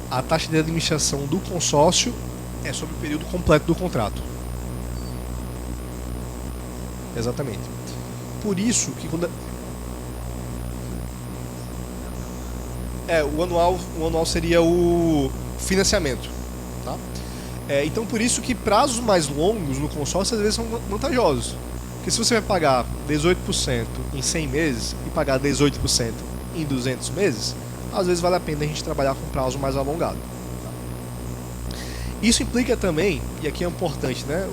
A taxa de administração do consórcio é sobre o período completo do contrato. Exatamente. Por isso que quando o anual seria o financiamento, tá? Então por isso que prazos mais longos no consórcio às vezes são vantajosos. Porque se você vai pagar 18% em 100 meses e pagar 18% em 200 meses, às vezes vale a pena a gente trabalhar com prazo mais alongado. Isso implica também, e aqui é importante, né?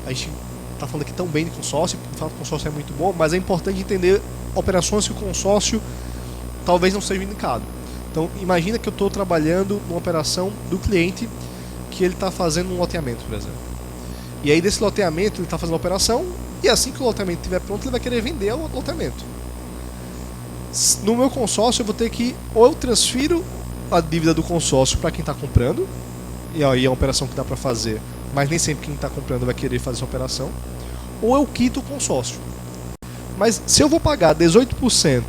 A gente está falando aqui tão bem de consórcio, de fato o consórcio é muito bom, mas é importante entender operações que o consórcio talvez não seja indicado. Então, imagina que eu estou trabalhando numa operação do cliente que ele está fazendo um loteamento, por exemplo. E aí desse loteamento ele está fazendo a operação e assim que o loteamento estiver pronto ele vai querer vender o loteamento. No meu consórcio eu vou ter que, ou eu transfiro a dívida do consórcio para quem está comprando, e aí é uma operação que dá para fazer, mas nem sempre quem está comprando vai querer fazer essa operação, ou eu quito o consórcio. Mas se eu vou pagar 18%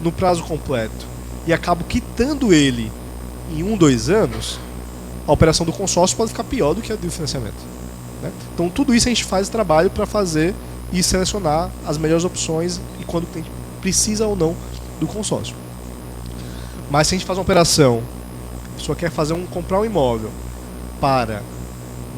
no prazo completo e acabo quitando ele em 1-2 anos, a operação do consórcio pode ficar pior do que a do financiamento, né? Então tudo isso a gente faz trabalho para fazer e selecionar as melhores opções e quando o cliente precisa ou não do consórcio. Mas se a gente faz uma operação, a pessoa quer comprar um imóvel para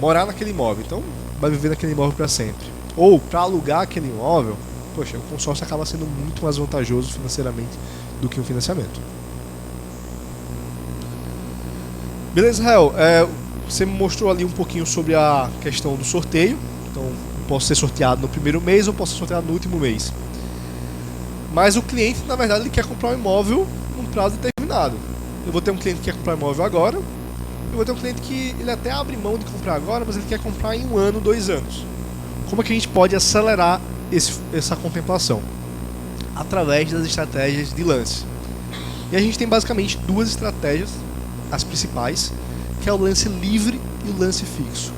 morar naquele imóvel, então vai viver naquele imóvel para sempre, ou para alugar aquele imóvel, poxa, o consórcio acaba sendo muito mais vantajoso financeiramente do que um financiamento. Beleza, Israel? Você me mostrou ali um pouquinho sobre a questão do sorteio. Então, eu posso ser sorteado no primeiro mês ou posso ser sorteado no último mês. Mas o cliente, na verdade, ele quer comprar um imóvel num prazo determinado. Eu vou ter um cliente que quer comprar um imóvel agora. Eu vou ter um cliente que ele até abre mão de comprar agora, mas ele quer comprar em 1 ano, 2 anos. Como é que a gente pode acelerar essa contemplação? Através das estratégias de lance. E a gente tem basicamente 2 estratégias, as principais, que é o lance livre e o lance fixo.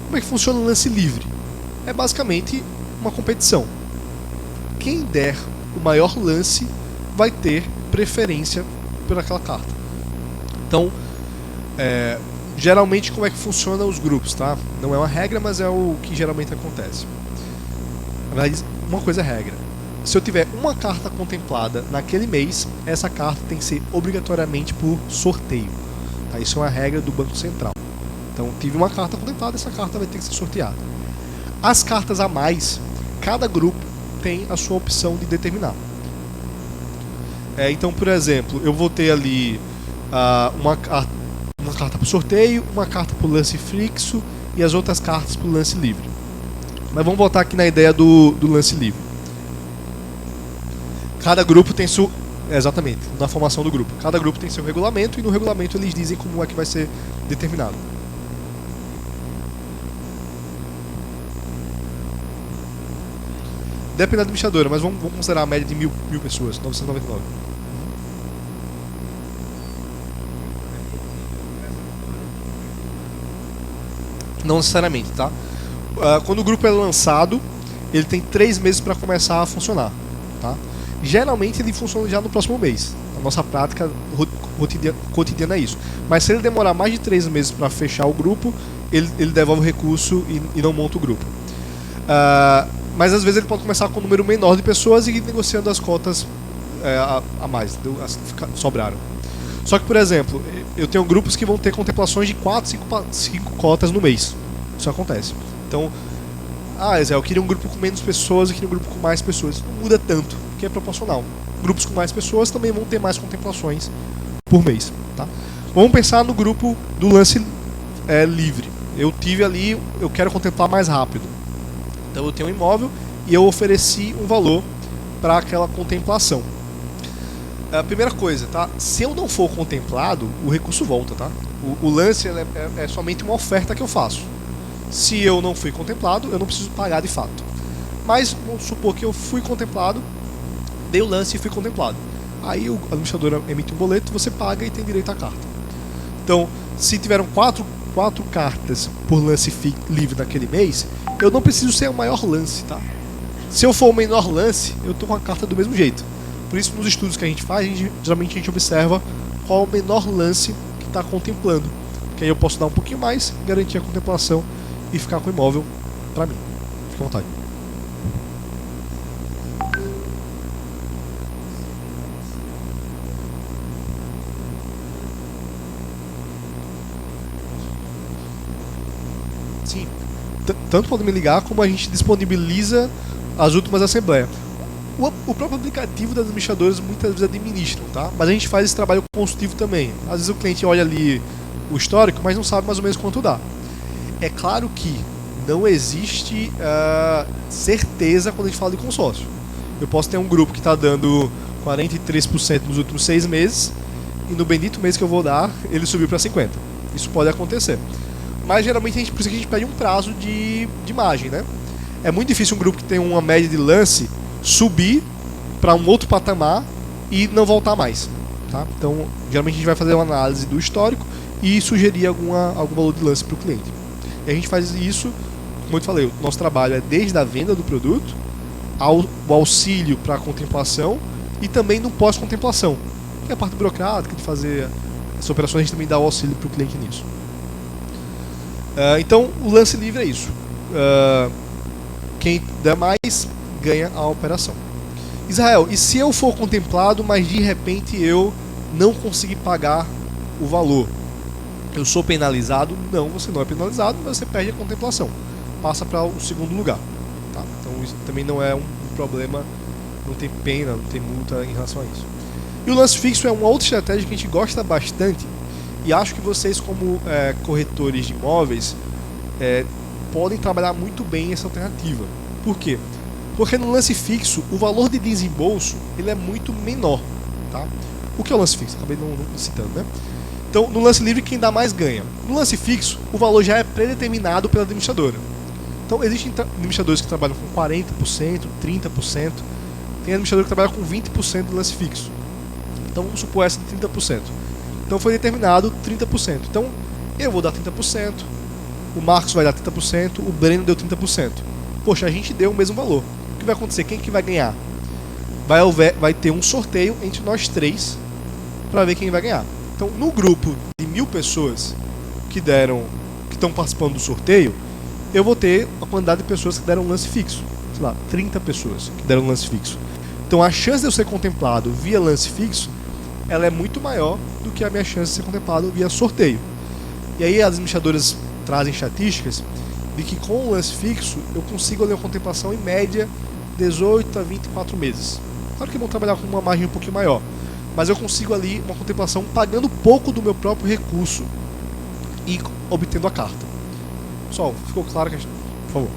Como é que funciona o lance livre? É basicamente uma competição. Quem der o maior lance vai ter preferência por aquela carta. Então, geralmente como é que funciona os grupos, tá? Não é uma regra, mas é o que geralmente acontece. Na verdade, uma coisa é regra. Se eu tiver uma carta contemplada naquele mês, essa carta tem que ser obrigatoriamente por sorteio. Tá? Isso é uma regra do Banco Central. Então, tive uma carta contemplada, essa carta vai ter que ser sorteada. As cartas a mais, cada grupo tem a sua opção de determinar. Então, por exemplo, eu vou ter ali uma carta para sorteio, uma carta para o lance fixo e as outras cartas para o lance livre. Mas vamos voltar aqui na ideia do lance livre. Cada grupo tem seu... Exatamente, na formação do grupo. Cada grupo tem seu regulamento e no regulamento eles dizem como é que vai ser determinado. Depende da administradora, mas vamos considerar a média de mil pessoas, 999. Não necessariamente, tá? Quando o grupo é lançado, ele tem 3 meses para começar a funcionar, tá? Geralmente ele funciona já no próximo mês. A nossa prática cotidiana é isso. Mas se ele demorar mais de 3 meses para fechar o grupo, ele devolve o recurso e não monta o grupo. Mas às vezes ele pode começar com um número menor de pessoas e ir negociando as cotas a mais, as que sobraram. Só que, por exemplo, eu tenho grupos que vão ter contemplações de 4, 5 cotas no mês. Isso acontece. Então, eu queria um grupo com menos pessoas, eu queria um grupo com mais pessoas. Não muda tanto, porque é proporcional. Grupos com mais pessoas também vão ter mais contemplações por mês. Tá? Vamos pensar no grupo do lance livre. Eu tive ali, eu quero contemplar mais rápido. Então eu tenho um imóvel e eu ofereci um valor para aquela contemplação. A primeira coisa, tá? Se eu não for contemplado, o recurso volta, tá? O lance é somente uma oferta que eu faço. Se eu não fui contemplado, eu não preciso pagar de fato. Mas vamos supor que eu fui contemplado, dei o lance e fui contemplado. Aí o administrador emite um boleto, você paga e tem direito à carta. Então, se tiveram 4 cartas por lance livre naquele mês, eu não preciso ser o maior lance, tá? Se eu for o menor lance, eu tô com a carta do mesmo jeito. Por isso, nos estudos que a gente faz, geralmente a gente observa qual é o menor lance que está contemplando. Que aí eu posso dar um pouquinho mais, garantir a contemplação e ficar com o imóvel para mim. Fique à vontade. Sim. Tanto pode me ligar como a gente disponibiliza as últimas assembleias. O próprio aplicativo das administradoras muitas vezes administram, tá? Mas a gente faz esse trabalho consultivo também. Às vezes o cliente olha ali o histórico, mas não sabe mais ou menos quanto dá. É claro que não existe certeza quando a gente fala de consórcio. Eu posso ter um grupo que está dando 43% nos últimos 6 meses e no bendito mês que eu vou dar, ele subiu para 50%. Isso pode acontecer. Mas geralmente por isso que a gente pede um prazo de margem, né? É muito difícil um grupo que tem uma média de lance subir para um outro patamar e não voltar mais, tá? Então, geralmente a gente vai fazer uma análise do histórico e sugerir algum valor de lance para o cliente. E a gente faz isso, como eu te falei, o nosso trabalho é desde a venda do produto, o auxílio para a contemplação e também no pós-contemplação, que é a parte burocrática de fazer as operações, a gente também dá o auxílio para o cliente nisso. Então, o lance livre é isso. Quem der mais ganha a operação. Israel, e se eu for contemplado, mas de repente eu não conseguir pagar o valor? Eu sou penalizado? Não, você não é penalizado, mas você perde a contemplação. Passa para o segundo lugar. Tá? Então isso também não é um problema, não tem pena, não tem multa em relação a isso. E o lance fixo é uma outra estratégia que a gente gosta bastante e acho que vocês como corretores de imóveis podem trabalhar muito bem essa alternativa. Por quê? Porque no lance fixo, o valor de desembolso ele é muito menor. Tá? O que é o lance fixo? Acabei não citando, né? Então, no lance livre, quem dá mais ganha. No lance fixo, o valor já é predeterminado pela administradora. Então, existem administradores que trabalham com 40%, 30%. Tem administrador que trabalha com 20% do lance fixo. Então, vamos supor essa de 30%. Então, foi determinado 30%. Então, eu vou dar 30%, o Marcos vai dar 30%, o Breno deu 30%. Poxa, a gente deu o mesmo valor. O que vai acontecer? Quem que vai ganhar? Vai ter um sorteio entre nós 3 para ver quem vai ganhar. Então, no grupo de 1000 pessoas que estão participando do sorteio, eu vou ter a quantidade de pessoas que deram lance fixo. Sei lá, 30 pessoas que deram lance fixo. Então, a chance de eu ser contemplado via lance fixo, ela é muito maior do que a minha chance de ser contemplado via sorteio. E aí as administradoras trazem estatísticas de que com o lance fixo eu consigo ali uma contemplação em média 18 a 24 meses. Claro que é bom trabalhar com uma margem um pouquinho maior, mas eu consigo ali uma contemplação pagando pouco do meu próprio recurso e obtendo a carta. Pessoal, ficou claro que a gente... Por favor.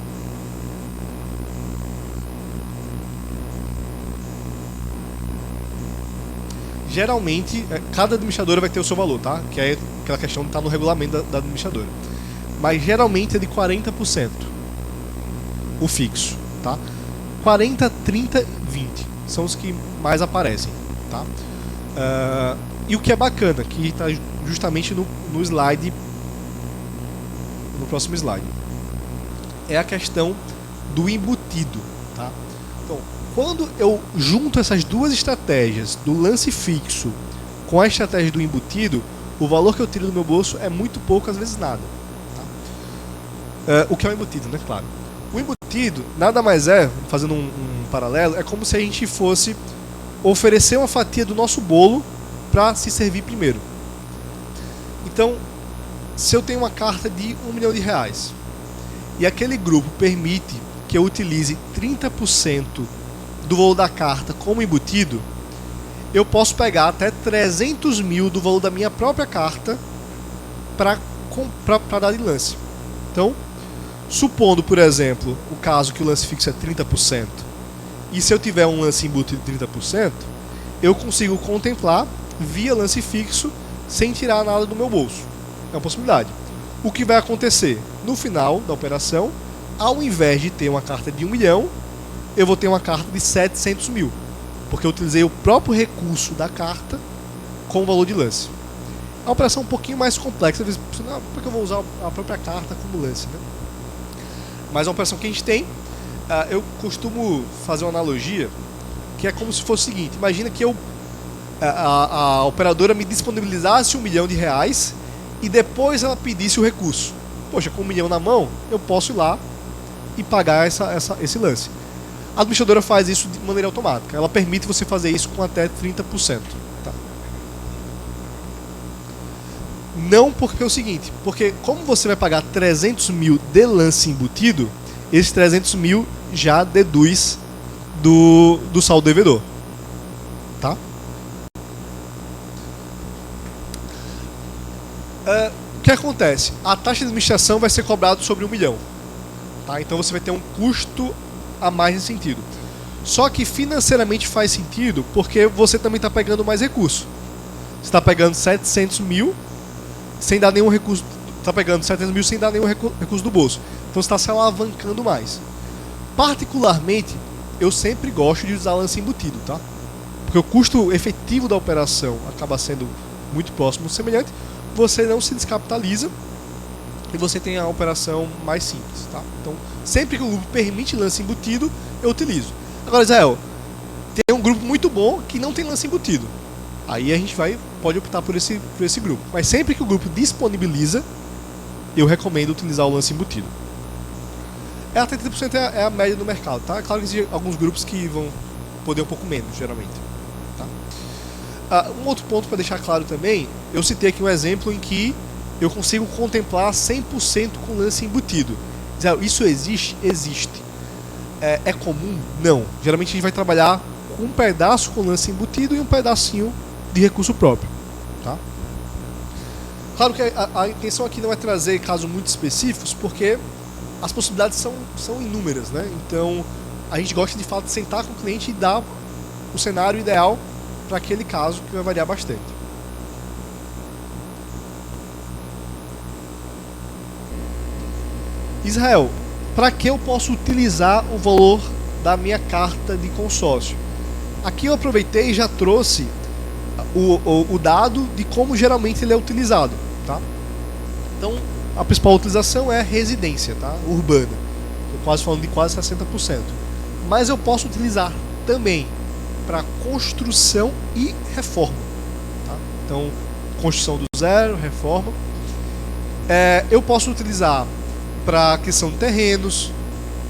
Geralmente, cada administradora vai ter o seu valor, tá? Que é aquela questão que está no regulamento da administradora. Mas geralmente é de 40% o fixo, tá? 40, 30, 20 são os que mais aparecem, tá? E o que é bacana, que está justamente no slide, no próximo slide, é a questão do embutido, tá? Então, quando eu junto essas duas estratégias do lance fixo com a estratégia do embutido, o valor que eu tiro do meu bolso é muito pouco, às vezes nada. O que é o embutido, né? Claro. O embutido nada mais é, fazendo um paralelo, é como se a gente fosse oferecer uma fatia do nosso bolo para se servir primeiro. Então, se eu tenho uma carta de R$1 milhão e aquele grupo permite que eu utilize 30% do valor da carta como embutido, eu posso pegar até 300 mil do valor da minha própria carta para dar de lance. Então, supondo, por exemplo, o caso que o lance fixo é 30%, e se eu tiver um lance embutido de 30%, eu consigo contemplar via lance fixo sem tirar nada do meu bolso. É uma possibilidade. O que vai acontecer? No final da operação, ao invés de ter uma carta de 1 milhão, eu vou ter uma carta de 700 mil, porque eu utilizei o próprio recurso da carta com o valor de lance. É uma operação um pouquinho mais complexa, às vezes, por que eu vou usar a própria carta como lance, né? Mas é uma operação que a gente tem. Eu costumo fazer uma analogia que é como se fosse o seguinte: imagina que a operadora me disponibilizasse R$1 milhão e depois ela pedisse o recurso. Poxa, com R$1 milhão na mão, eu posso ir lá e pagar esse lance. A administradora faz isso de maneira automática. Ela permite você fazer isso com até 30%. Tá? Não porque é o seguinte, porque como você vai pagar 300 mil de lance embutido, esses 300 mil já deduz do saldo devedor. Tá? O que acontece? A taxa de administração vai ser cobrada sobre 1 milhão. Tá? Então você vai ter um custo a mais nesse sentido. Só que financeiramente faz sentido porque você também está pegando mais recurso. Você está pegando 700 mil sem dar nenhum recurso. Está pegando 700 mil sem dar nenhum recurso do bolso. Então você está se alavancando mais. Particularmente, eu sempre gosto de usar lance embutido, tá? Porque o custo efetivo da operação acaba sendo muito próximo do semelhante. Você não se descapitaliza e você tem a operação mais simples, tá? Então, sempre que o grupo permite lance embutido, eu utilizo. Agora, Israel, tem um grupo muito bom que não tem lance embutido. Aí a gente pode optar por esse grupo. Mas sempre que o grupo disponibiliza, eu recomendo utilizar o lance embutido. Até 30% é a média do mercado, tá? Claro que existem alguns grupos que vão poder um pouco menos, geralmente. Tá? Um outro ponto para deixar claro também, eu citei aqui um exemplo em que eu consigo contemplar 100% com lance embutido. Isso existe? Existe. É comum? Não. Geralmente a gente vai trabalhar com um pedaço com lance embutido e um pedacinho de recurso próprio. Tá? Claro que a intenção aqui não é trazer casos muito específicos, porque as possibilidades são inúmeras, né? Então a gente gosta de fato de sentar com o cliente e dar o cenário ideal para aquele caso, que vai variar bastante. Israel, para que eu posso utilizar o valor da minha carta de consórcio? Aqui eu aproveitei e já trouxe o dado de como geralmente ele é utilizado, tá? Então, a principal utilização é residência, tá? Urbana. Estou quase falando de quase 60%. Mas eu posso utilizar também para construção e reforma. Tá? Então, construção do zero, reforma. Eu posso utilizar para aquisição de terrenos,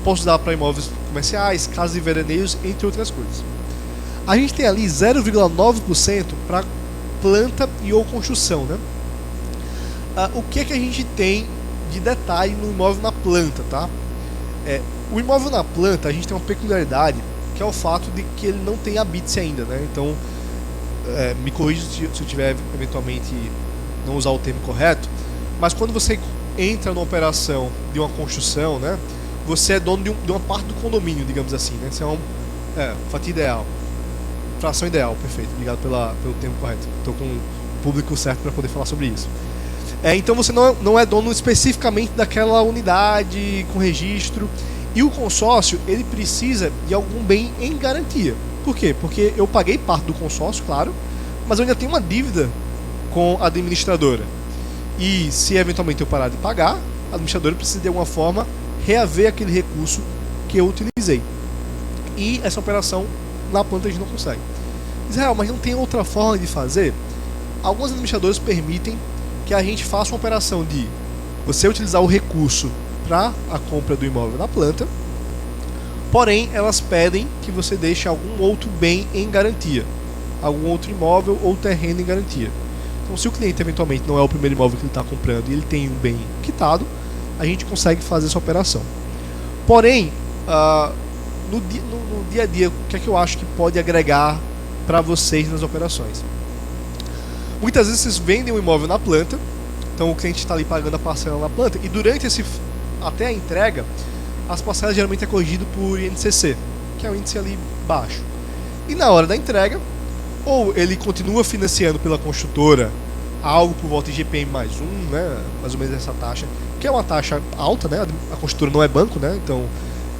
posso dar para imóveis comerciais, casas e veraneios, entre outras coisas. A gente tem ali 0,9% para planta e ou construção, né? O que é que a gente tem de detalhe no imóvel na planta, tá? O imóvel na planta, a gente tem uma peculiaridade, que é o fato de que ele não tem habite ainda, né? Então, me corrija se eu tiver eventualmente não usar o termo correto, mas quando você entra numa operação de uma construção, né? Você é dono de uma parte do condomínio, digamos assim, né? Isso é uma fatia ideal, fração ideal, perfeito. Obrigado pelo termo correto. Estou com o público certo para poder falar sobre isso. Então você não é dono especificamente daquela unidade com registro. E o consórcio, ele precisa de algum bem em garantia. Por quê? Porque eu paguei parte do consórcio, claro, mas eu ainda tenho uma dívida com a administradora. E se eventualmente eu parar de pagar, a administradora precisa de alguma forma reaver aquele recurso que eu utilizei. E essa operação na planta a gente não consegue. Israel, mas não tem outra forma de fazer? Alguns administradores permitem que a gente faça uma operação de você utilizar o recurso para a compra do imóvel na planta, porém elas pedem que você deixe algum outro bem em garantia, algum outro imóvel ou terreno em garantia. Então, se o cliente eventualmente não é o primeiro imóvel que ele está comprando e ele tem um bem quitado, a gente consegue fazer essa operação. Porém, no dia a dia, o que é que eu acho que pode agregar para vocês nas operações? Muitas vezes vocês vendem um imóvel na planta, então o cliente está ali pagando a parcela na planta, e durante até a entrega, as parcelas geralmente é corrigido por INCC, que é um índice ali baixo. E na hora da entrega, ou ele continua financiando pela construtora algo por volta de GPM mais 1, né, mais ou menos essa taxa, que é uma taxa alta, né, a construtora não é banco, né, então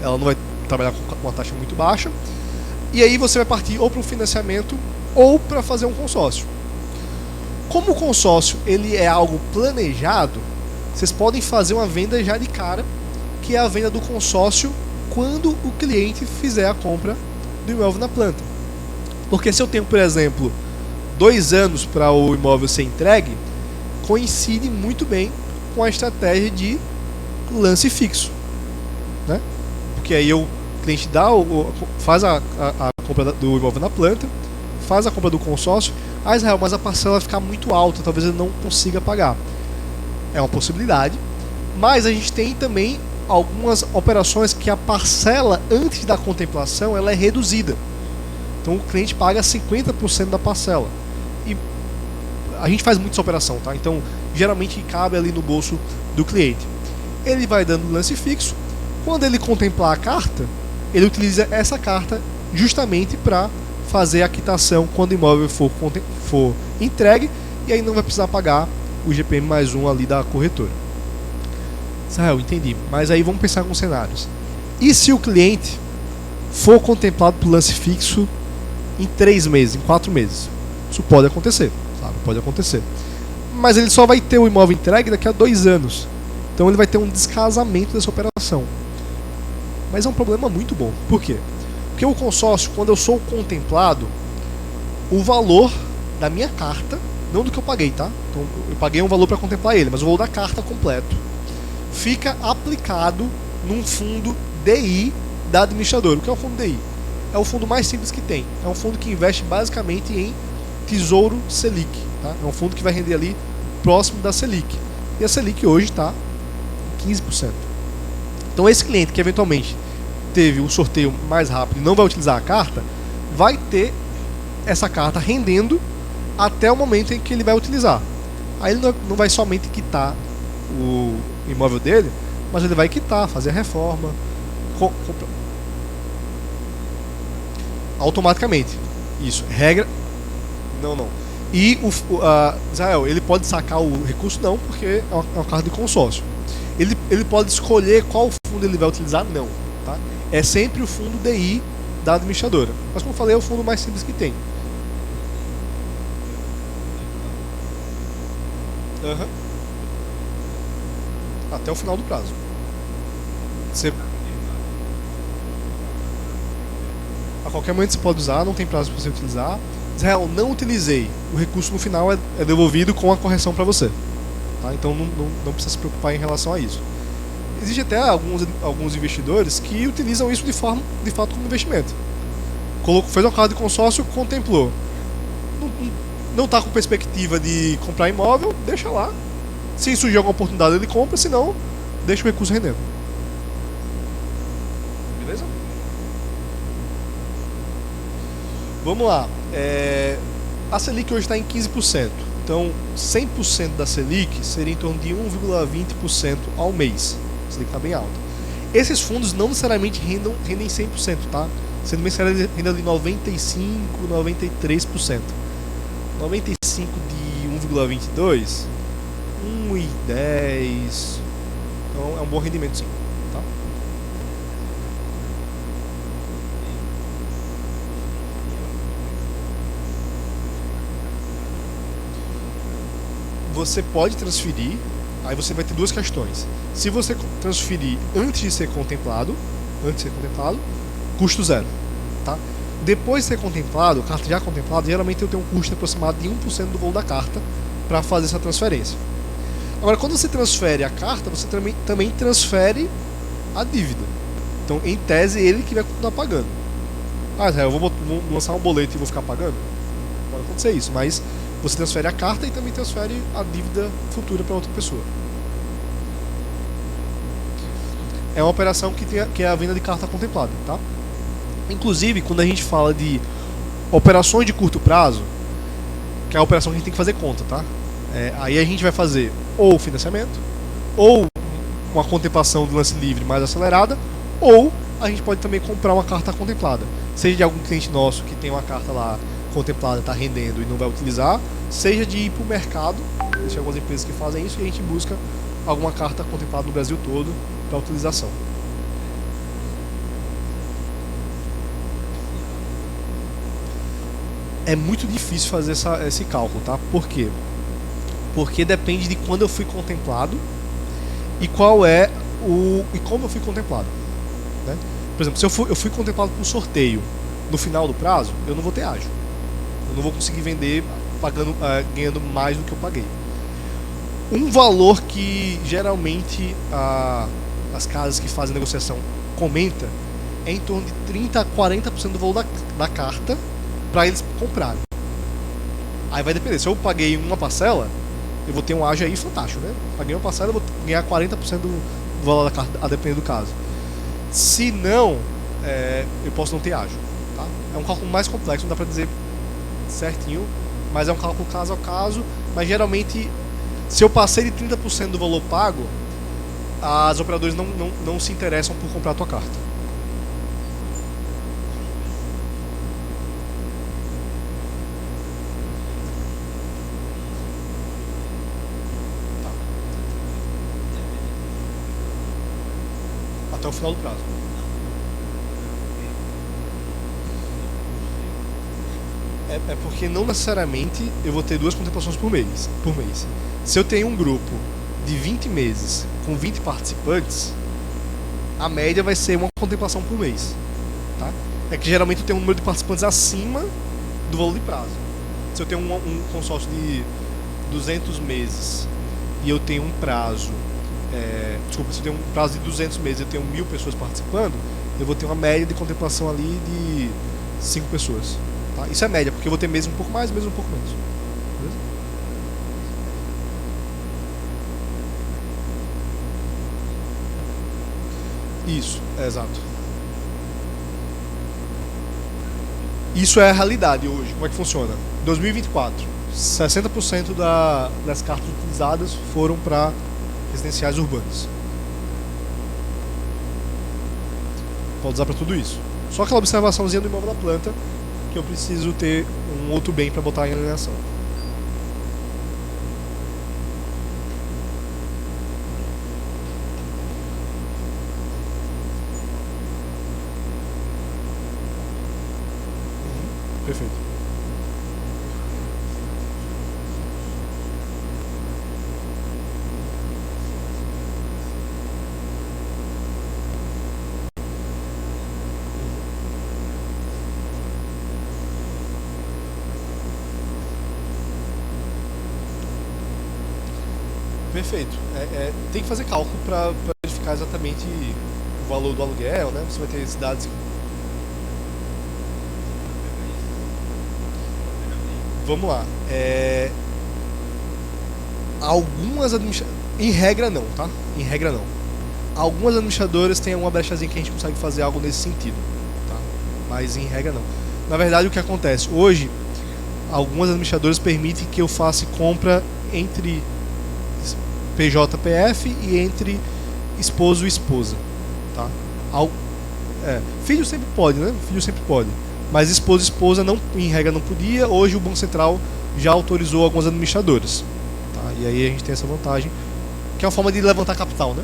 ela não vai trabalhar com uma taxa muito baixa, e aí você vai partir ou para um financiamento ou para fazer um consórcio. Como o consórcio ele é algo planejado, vocês podem fazer uma venda já de cara, que é a venda do consórcio quando o cliente fizer a compra do imóvel na planta. Porque se eu tenho, por exemplo, 2 anos para o imóvel ser entregue, coincide muito bem com a estratégia de lance fixo, né? Porque aí o cliente faz a compra do imóvel na planta, faz a compra do consórcio. Israel, mas a parcela vai ficar muito alta, talvez ele não consiga pagar. É uma possibilidade, mas a gente tem também algumas operações que a parcela antes da contemplação ela é reduzida. Então o cliente paga 50% da parcela. E a gente faz muito essa operação, tá? Então geralmente cabe ali no bolso do cliente. Ele vai dando lance fixo. Quando ele contemplar a carta, ele utiliza essa carta justamente para fazer a quitação quando o imóvel for entregue, e aí não vai precisar pagar o IGPM mais um ali da corretora. Israel, entendi. Mas aí vamos pensar com cenários. E se o cliente for contemplado por lance fixo em 3 meses, em 4 meses? Isso pode acontecer, sabe? Pode acontecer. Mas ele só vai ter o imóvel entregue daqui a 2 anos. Então ele vai ter um descasamento dessa operação. Mas é um problema muito bom. Por quê? Porque o consórcio, quando eu sou contemplado, o valor da minha carta, não do que eu paguei, tá? Então eu paguei um valor para contemplar ele, mas o valor da carta completo fica aplicado num fundo DI da administradora. O que é o fundo DI? É o fundo mais simples que tem. É um fundo que investe basicamente em Tesouro Selic, tá? É um fundo que vai render ali próximo da Selic. E a Selic hoje está em 15%. Então esse cliente que eventualmente teve o sorteio mais rápido e não vai utilizar a carta, vai ter essa carta rendendo até o momento em que ele vai utilizar. Aí ele não vai somente quitar o imóvel dele, mas ele vai quitar, fazer a reforma automaticamente. Isso, regra. Não. E Israel, ele pode sacar o recurso? Não, porque é uma carta de consórcio. Ele pode escolher qual fundo ele vai utilizar? Não, tá? É sempre o fundo DI da administradora. Mas como eu falei, é o fundo mais simples que tem. Até o final do prazo. A qualquer momento você pode usar, não tem prazo para você utilizar. Israel, não utilizei. O recurso no final é devolvido com a correção para você. Tá? Então não precisa se preocupar em relação a isso. Existem até alguns investidores que utilizam isso de fato como investimento. Fez uma carta de consórcio, contemplou. Não está com perspectiva de comprar imóvel, deixa lá. Se surgir alguma oportunidade ele compra, se não, deixa o recurso rendendo. Beleza? Vamos lá. A Selic hoje está em 15%. Então 100% da Selic seria em torno de 1,20% ao mês. A Selic está bem alta. Esses fundos não necessariamente rendem 100%, tá? Sendo bem sincero, ele rende de 95%, 93%. 95 de 1,22, 1,10. Então é um bom rendimento, sim, tá? Você pode transferir, aí você vai ter duas questões. Se você transferir antes de ser contemplado, custo zero, tá? Depois de ser contemplado, carta já contemplada, geralmente eu tenho um custo aproximado de 1% do valor da carta para fazer essa transferência. Agora, quando você transfere a carta, você também transfere a dívida. Então, em tese, ele que vai continuar pagando. Eu vou lançar um boleto e vou ficar pagando? Pode acontecer isso, mas você transfere a carta e também transfere a dívida futura para outra pessoa. É uma operação que é a venda de carta contemplada, tá? Inclusive, quando a gente fala de operações de curto prazo, que é a operação que a gente tem que fazer conta, tá? Aí a gente vai fazer ou financiamento, ou uma contemplação do lance livre mais acelerada, ou a gente pode também comprar uma carta contemplada. Seja de algum cliente nosso que tem uma carta lá contemplada, está rendendo e não vai utilizar, seja de ir para o mercado, existem algumas empresas que fazem isso, e a gente busca alguma carta contemplada no Brasil todo para utilização. É muito difícil fazer esse cálculo, tá? Por quê? Porque depende de quando eu fui contemplado e como eu fui contemplado, né? Por exemplo, se eu fui contemplado por sorteio no final do prazo, eu não vou ter ágio. Eu não vou conseguir vender ganhando mais do que eu paguei. Um valor que geralmente as casas que fazem negociação comenta é em torno de 30 a 40% do valor da carta para eles comprarem. Aí vai depender. Se eu paguei uma parcela, eu vou ter um ágio aí fantástico, né? Paguei uma parcela, eu vou ganhar 40% do valor da carta, a depender do caso. Se não, eu posso não ter ágio. Tá? É um cálculo mais complexo, não dá para dizer certinho, mas é um cálculo caso a caso. Mas geralmente, se eu passei de 30% do valor pago, as operadoras não se interessam por comprar a tua carta. Até o final do prazo. É porque não necessariamente eu vou ter 2 contemplações por mês. Se eu tenho um grupo de 20 meses com 20 participantes, a média vai ser uma contemplação por mês. Tá? É que geralmente eu tenho um número de participantes acima do valor de prazo. Se eu tenho um consórcio de 200 meses e eu tenho um prazo... se eu tenho um prazo de 200 meses e eu tenho 1000 pessoas participando, eu vou ter uma média de contemplação ali de 5 pessoas. Tá? Isso é média, porque eu vou ter meses um pouco mais, meses um pouco menos. Beleza? Isso, exato. Isso é a realidade hoje. Como é que funciona? 2024, 60% das cartas utilizadas foram para residenciais urbanos. Pode usar para tudo isso. Só aquela observaçãozinha do imóvel da planta, que eu preciso ter um outro bem para botar em alienação. Perfeito. Perfeito. Tem que fazer cálculo para verificar exatamente o valor do aluguel, né? Você vai ter cidades que... Vamos lá. Algumas administradoras... Em regra não, tá? Em regra não. Algumas administradoras têm uma brechazinha que a gente consegue fazer algo nesse sentido, tá? Mas em regra não. Na verdade, o que acontece? Hoje, algumas administradoras permitem que eu faça compra entre PJPF e entre esposo e esposa, tá? Filho sempre pode, né? Filho sempre pode. Mas esposo e esposa, não, em regra, não podia. Hoje o Banco Central já autorizou algumas administradoras, tá? E aí a gente tem essa vantagem, que é uma forma de levantar capital, né?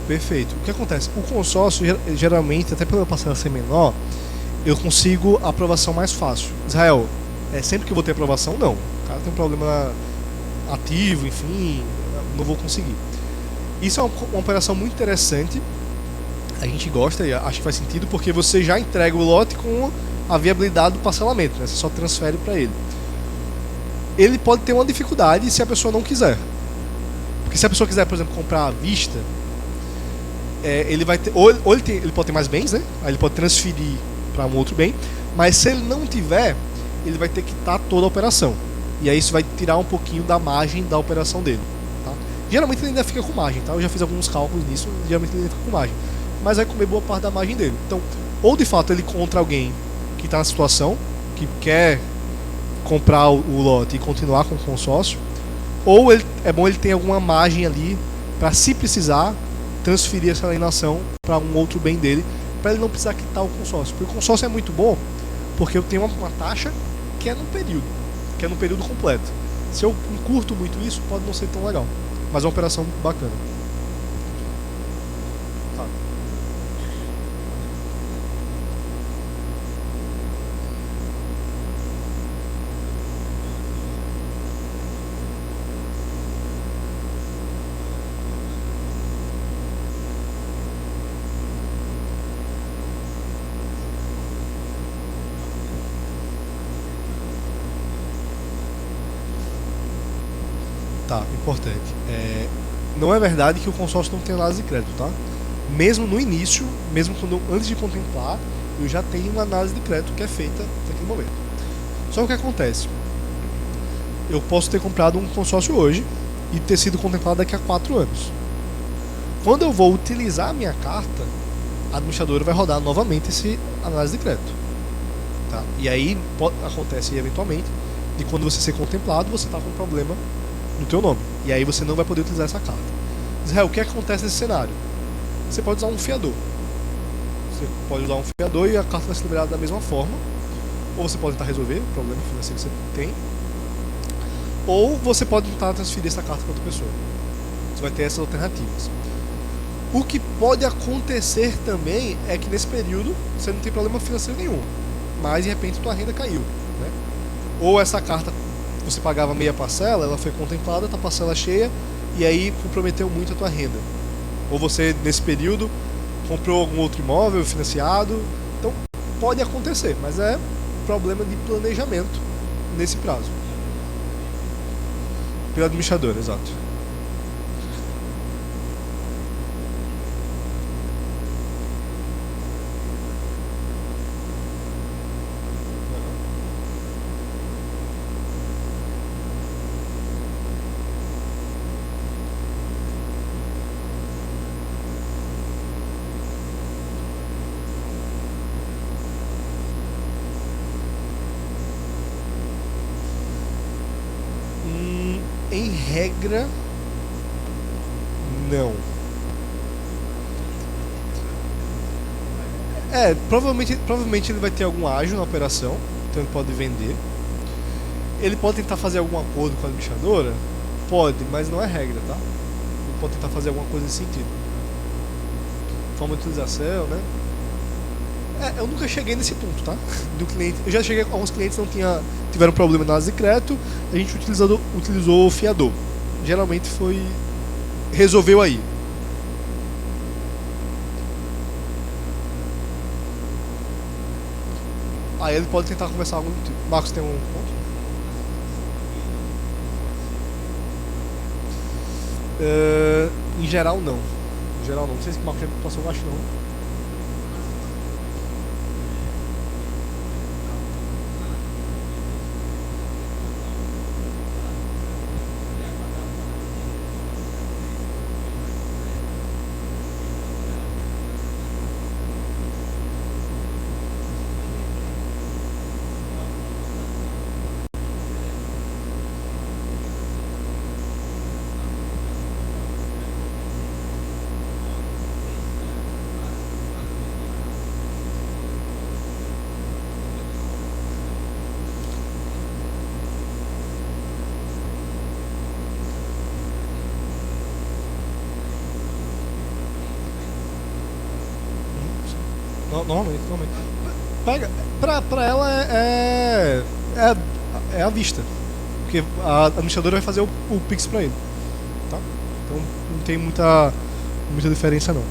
Perfeito. O que acontece? O consórcio, geralmente, até pela parcela ser menor, eu consigo a aprovação mais fácil. Israel, sempre que eu vou ter aprovação, não. O cara tem um problema ativo, enfim, não vou conseguir. Isso é uma operação muito interessante. A gente gosta e acha que faz sentido, porque você já entrega o lote com a viabilidade do parcelamento, né? Você só transfere para ele. Ele pode ter uma dificuldade se a pessoa não quiser. Porque se a pessoa quiser, por exemplo, comprar à vista, ele vai ter, ele pode ter mais bens, né? Aí ele pode transferir para um outro bem, mas se ele não tiver, ele vai ter que quitar toda a operação. E aí isso vai tirar um pouquinho da margem da operação dele, tá? Geralmente ele ainda fica com margem, tá? Eu já fiz alguns cálculos nisso, geralmente ele ainda fica com margem, mas vai comer boa parte da margem dele. Então, ou de fato ele encontra alguém que está na situação, que quer comprar o lote e continuar com o consórcio, ou é bom ele ter alguma margem ali para, se precisar, transferir essa alienação para um outro bem dele, para ele não precisar quitar o consórcio. Porque o consórcio é muito bom, porque eu tenho uma taxa que é no período completo. Se eu encurto muito isso, pode não ser tão legal, mas é uma operação bacana. Tá. tá, importante. Não é verdade que o consórcio não tem análise de crédito, tá? Mesmo no início, antes de contemplar, eu já tenho uma análise de crédito que é feita naquele momento. Só que o que acontece? Eu posso ter comprado um consórcio hoje e ter sido contemplado daqui a 4 anos. Quando eu vou utilizar a minha carta, a administradora vai rodar novamente esse análise de crédito. Tá? E aí acontece eventualmente de quando você ser contemplado, você está com um problema no teu nome. E aí você não vai poder utilizar essa carta. Israel, o que acontece nesse cenário? Você pode usar um fiador. Você pode usar um fiador e a carta vai ser liberada da mesma forma. Ou você pode tentar resolver o problema financeiro que você tem. Ou você pode tentar transferir essa carta para outra pessoa. Você vai ter essas alternativas. O que pode acontecer também é que nesse período você não tem problema financeiro nenhum, mas de repente tua renda caiu, né? Ou essa carta você pagava meia parcela, ela foi contemplada, tá parcela cheia e aí comprometeu muito a tua renda. Ou você nesse período comprou algum outro imóvel financiado, então pode acontecer, mas é problema de planejamento nesse prazo. Pelo administrador, exato. Em regra, não. Provavelmente ele vai ter algum ágio na operação, então ele pode vender. Ele pode tentar fazer algum acordo com a administradora? Pode, mas não é regra, tá? Ele pode tentar fazer alguma coisa nesse sentido. Forma de utilização, né? Eu nunca cheguei nesse ponto, tá? Do cliente. Eu já cheguei com alguns clientes que tiveram problema na análise de crédito, a gente utilizou o fiador. Geralmente resolveu aí. Aí ele pode tentar conversar algum tipo. Marcos, tem um ponto? Em geral não. Em geral não. Não sei se o Marcos já passou, eu acho não. Normalmente. Pra ela é à vista. Porque a administradora vai fazer o Pix pra ele. Tá? Então não tem muita diferença não.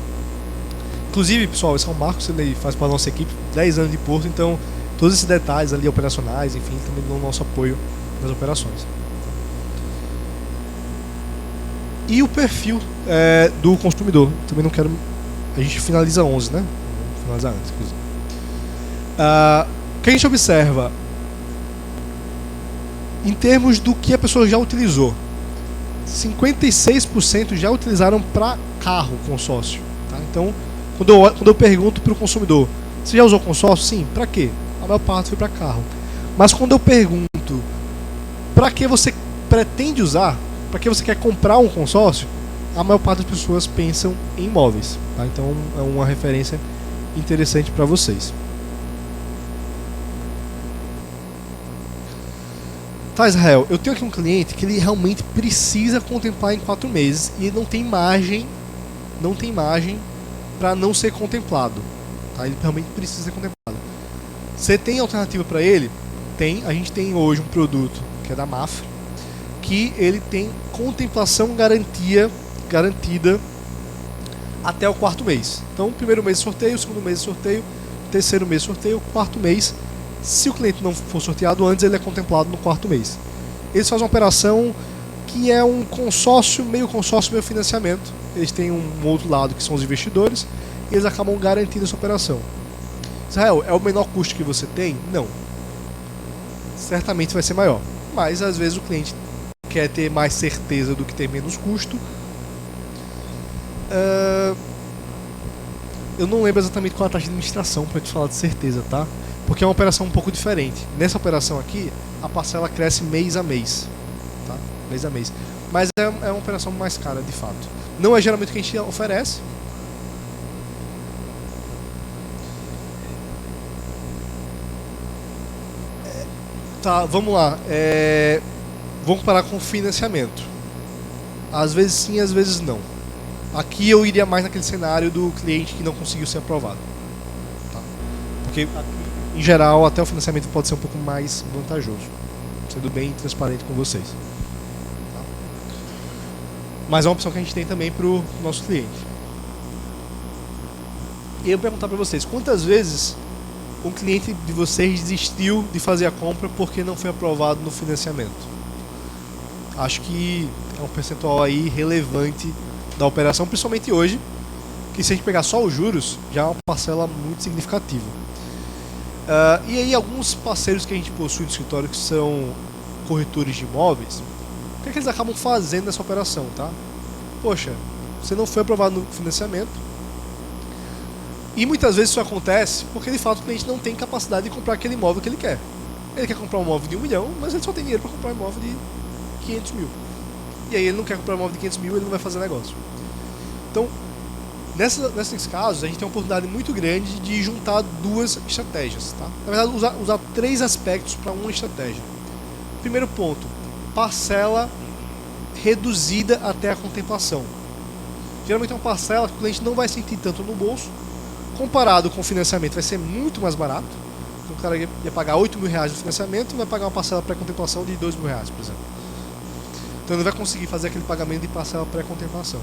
Inclusive, pessoal, esse é o Marcos, ele faz para a nossa equipe 10 anos de Porto, então todos esses detalhes ali operacionais, enfim, também dão o nosso apoio nas operações. E o perfil do consumidor. Também não quero... A gente finaliza 11, né? Finalizar antes, inclusive. O que a gente observa em termos do que a pessoa já utilizou, 56% já utilizaram para carro consórcio, tá? Então quando eu pergunto para o consumidor, você já usou consórcio? Sim. Para quê? A maior parte foi para carro. Mas quando eu pergunto para que você pretende usar, para que você quer comprar um consórcio, a maior parte das pessoas pensam em imóveis, tá? Então é uma referência interessante para vocês. Tá, Israel, eu tenho aqui um cliente que ele realmente precisa contemplar em 4 meses e ele não tem margem para não ser contemplado, tá? Ele realmente precisa ser contemplado. Você tem alternativa para ele? Tem. A gente tem hoje um produto que é da Mafra, que ele tem contemplação garantida até o 4º mês. Então, o primeiro mês sorteio, o segundo mês sorteio, o terceiro mês sorteio, o 4º mês. Se o cliente não for sorteado antes, ele é contemplado no 4º mês. Eles fazem uma operação aqui é um consórcio, meio financiamento. Eles têm um outro lado que são os investidores e eles acabam garantindo essa operação. Israel, é o menor custo que você tem? Não. Certamente vai ser maior. Mas às vezes o cliente quer ter mais certeza do que ter menos custo. Eu não lembro exatamente qual é a taxa de administração para te falar de certeza, tá? Porque é uma operação um pouco diferente. Nessa operação aqui, a parcela cresce mês a mês, tá? Mês a mês. Mas é uma operação mais cara, de fato. Não é geralmente o que a gente oferece. Tá, vamos lá. Vamos comparar com financiamento. Às vezes sim, às vezes não. Aqui eu iria mais naquele cenário do cliente que não conseguiu ser aprovado. Tá? Porque, em geral, até o financiamento pode ser um pouco mais vantajoso. Sendo bem transparente com vocês. Tá? Mas é uma opção que a gente tem também para o nosso cliente. E eu vou perguntar para vocês, quantas vezes um cliente de vocês desistiu de fazer a compra porque não foi aprovado no financiamento? Acho que é um percentual aí relevante da operação, principalmente hoje, que se a gente pegar só os juros, já é uma parcela muito significativa. E aí alguns parceiros que a gente possui no escritório, que são corretores de imóveis, o que é que eles acabam fazendo nessa operação, tá? Poxa, você não foi aprovado no financiamento, e muitas vezes isso acontece porque de fato o cliente não tem capacidade de comprar aquele imóvel que ele quer. Ele quer comprar um imóvel de 1 milhão, mas ele só tem dinheiro para comprar um imóvel de 500 mil. E aí ele não quer comprar um imóvel de 500 mil, ele não vai fazer negócio. Então, nesses casos, a gente tem uma oportunidade muito grande de juntar duas estratégias. Tá? Na verdade, usar 3 aspectos para uma estratégia. Primeiro ponto, parcela reduzida até a contemplação. Geralmente é uma parcela que o cliente não vai sentir tanto no bolso. Comparado com o financiamento, vai ser muito mais barato. Então, o cara ia pagar 8 mil reais no financiamento e vai pagar uma parcela pré-contemplação de 2 mil reais, por exemplo. Então ele vai conseguir fazer aquele pagamento de parcela pré-contemplação.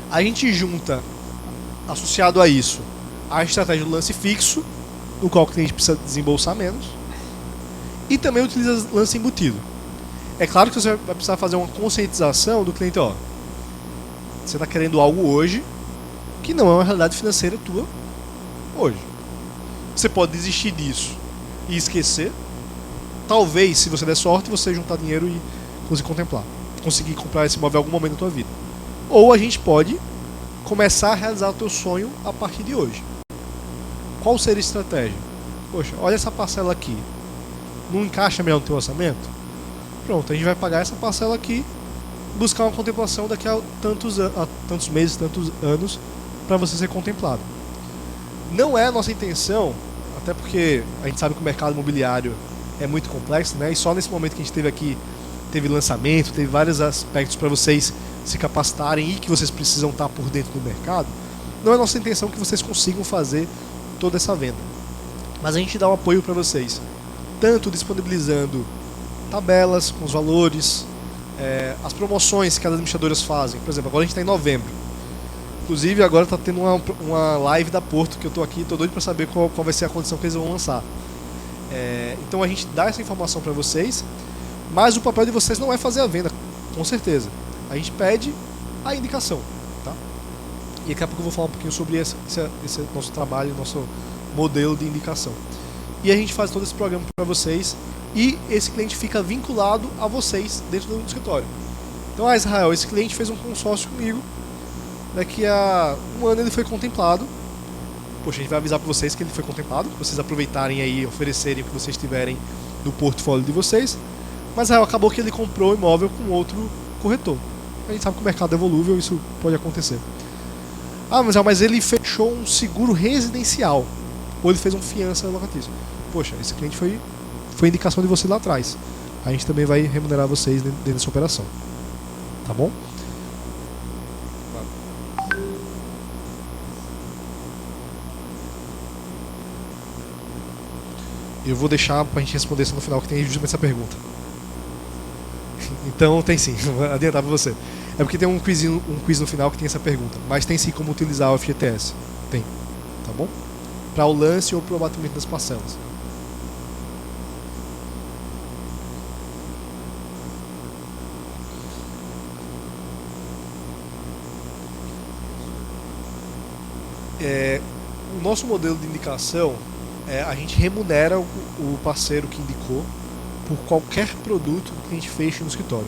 A gente junta, associado a isso, a estratégia do lance fixo, no qual o cliente precisa desembolsar menos, e também utiliza lance embutido. É claro que você vai precisar fazer uma conscientização do cliente, ó. Você está querendo algo hoje que não é uma realidade financeira tua hoje. Você pode desistir disso e esquecer. Talvez, se você der sorte, você juntar dinheiro e conseguir comprar esse imóvel em algum momento da tua vida. Ou a gente pode começar a realizar o teu sonho a partir de hoje. Qual seria a estratégia? Poxa, olha essa parcela aqui. Não encaixa melhor no teu orçamento? Pronto, a gente vai pagar essa parcela aqui, buscar uma contemplação daqui a tantos meses, tantos anos, para você ser contemplado. Não é a nossa intenção, até porque a gente sabe que o mercado imobiliário é muito complexo, né? E só nesse momento que a gente teve aqui, teve lançamento, teve vários aspectos para vocês se capacitarem e que vocês precisam estar por dentro do mercado. Não é a nossa intenção que vocês consigam fazer toda essa venda. Mas a gente dá um apoio para vocês, tanto disponibilizando tabelas com os valores, as promoções que as administradoras fazem. Por exemplo, agora a gente está em novembro. Inclusive agora está tendo uma live da Porto, que eu estou aqui, estou doido para saber qual vai ser a condição que eles vão lançar. Então a gente dá essa informação para vocês, mas o papel de vocês não é fazer a venda, com certeza. A gente pede a indicação, tá? E daqui a pouco eu vou falar um pouquinho sobre esse nosso trabalho, nosso modelo de indicação. E a gente faz todo esse programa para vocês e esse cliente fica vinculado a vocês dentro do escritório. Então, Israel, esse cliente fez um consórcio comigo, daqui a um ano ele foi contemplado. Poxa, a gente vai avisar para vocês que ele foi contemplado, para vocês aproveitarem aí, oferecerem o que vocês tiverem no portfólio de vocês. Mas acabou que ele comprou o imóvel com outro corretor. A gente sabe que o mercado é volúvel, isso pode acontecer. Mas ele fechou um seguro residencial, ou ele fez um fiança locatício. Poxa, esse cliente foi indicação de você lá atrás. A gente também vai remunerar vocês dentro dessa operação. Tá bom? Eu vou deixar pra gente responder isso no final, que tem justamente essa pergunta. Então tem sim, vou adiantar pra você. É porque tem um quiz no final que tem essa pergunta. Mas tem sim como utilizar o FGTS. Tem, tá bom? Para o lance ou para o abatimento das parcelas. O nosso modelo de indicação, a gente remunera o parceiro que indicou por qualquer produto que a gente feche no escritório,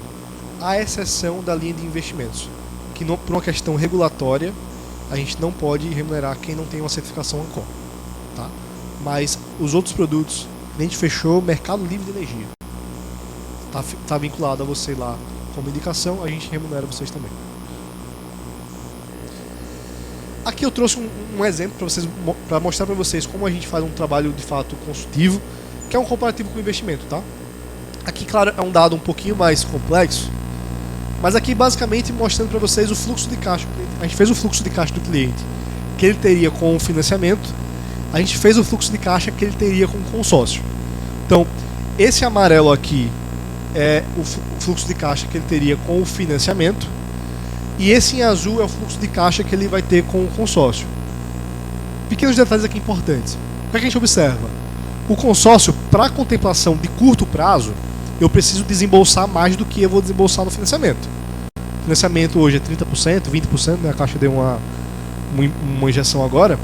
à exceção da linha de investimentos, que não, por uma questão regulatória, a gente não pode remunerar quem não tem uma certificação Ancor, tá? Mas os outros produtos que a gente fechou, Mercado Livre de Energia, tá vinculado a você lá como indicação, a gente remunera vocês também. Aqui eu trouxe um exemplo para mostrar para vocês como a gente faz um trabalho de fato consultivo, que é um comparativo com investimento, tá? Aqui, claro, é um dado um pouquinho mais complexo, mas aqui basicamente mostrando para vocês o fluxo de caixa. A gente fez o fluxo de caixa do cliente que ele teria com o financiamento, a gente fez o fluxo de caixa que ele teria com o consórcio. Então, esse amarelo aqui é o fluxo de caixa que ele teria com o financiamento, e esse em azul é o fluxo de caixa que ele vai ter com o consórcio. Pequenos detalhes aqui importantes. O que a gente observa? O consórcio, para contemplação de curto prazo, eu preciso desembolsar mais do que eu vou desembolsar no financiamento. O financiamento hoje é 30%, 20%, né? A Caixa deu uma injeção agora.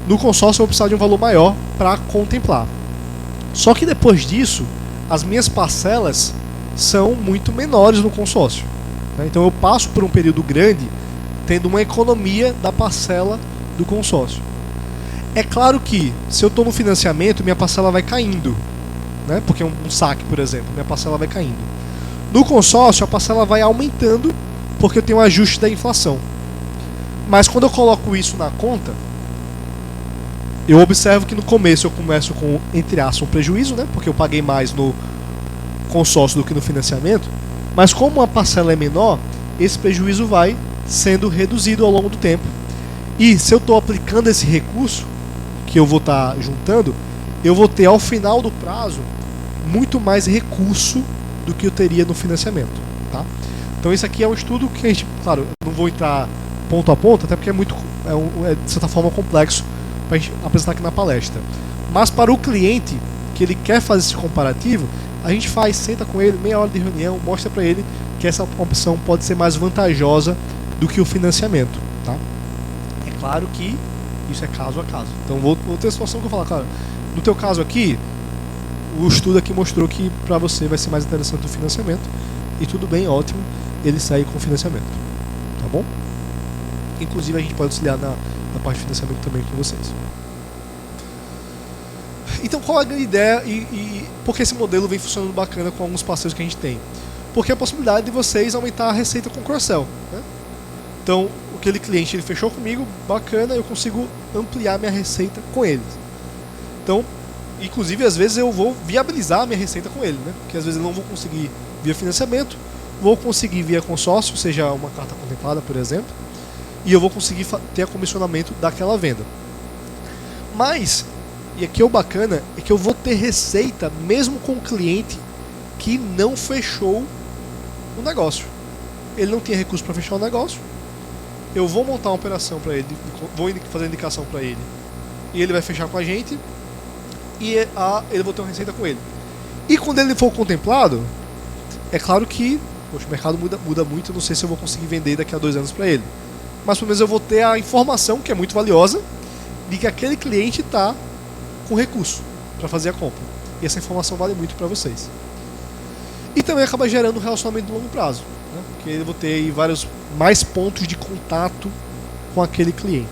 No consórcio eu vou precisar de um valor maior para contemplar. Só que depois disso, as minhas parcelas são muito menores no consórcio. Então eu passo por um período grande tendo uma economia da parcela do consórcio. É claro que se eu estou no financiamento, minha parcela vai caindo, né? Porque um saque, por exemplo, minha parcela vai caindo. No consórcio, a parcela vai aumentando porque eu tenho um ajuste da inflação. Mas quando eu coloco isso na conta, eu observo que no começo eu começo com, entre aspas, um prejuízo, né? Porque eu paguei mais no consórcio do que no financiamento. Mas como a parcela é menor, esse prejuízo vai sendo reduzido ao longo do tempo. E se eu estou aplicando esse recurso, que eu vou estar juntando, eu vou ter ao final do prazo muito mais recurso do que eu teria no financiamento, tá? Então esse aqui é um estudo que a gente, claro, eu não vou entrar ponto a ponto, até porque é de certa forma complexo para a gente apresentar aqui na palestra. Mas para o cliente que ele quer fazer esse comparativo, a gente senta com ele, meia hora de reunião, mostra para ele que essa opção pode ser mais vantajosa do que o financiamento, tá? É claro que isso é caso a caso. Então vou ter a situação que eu falo, cara, no teu caso aqui, o estudo aqui mostrou que para você vai ser mais interessante o financiamento, e tudo bem, ótimo, ele sair com o financiamento, tá bom? Inclusive a gente pode auxiliar na parte de financiamento também com vocês. Então qual é a grande ideia e por que esse modelo vem funcionando bacana com alguns parceiros que a gente tem? Porque a possibilidade de vocês aumentar a receita com cross-sell, né? Então, aquele cliente ele fechou comigo, bacana, eu consigo ampliar minha receita com eles. Então, inclusive às vezes eu vou viabilizar a minha receita com ele, né? Porque às vezes eu não vou conseguir via financiamento, vou conseguir via consórcio, seja uma carta contemplada, por exemplo, e eu vou conseguir ter comissionamento daquela venda. Mas, e aqui é o bacana, é que eu vou ter receita mesmo com o cliente que não fechou o negócio. Ele não tinha recurso para fechar o negócio. Eu vou montar uma operação para ele, vou fazer indicação para ele, e ele vai fechar com a gente, e ele vai ter uma receita com ele. E quando ele for contemplado, é claro que poxa, o mercado muda muito, eu não sei se eu vou conseguir vender daqui a 2 anos para ele. Mas pelo menos eu vou ter a informação, que é muito valiosa, de que aquele cliente está com recurso para fazer a compra. E essa informação vale muito para vocês. E também acaba gerando um relacionamento de longo prazo, né? Porque eu vou ter aí mais pontos de contato com aquele cliente.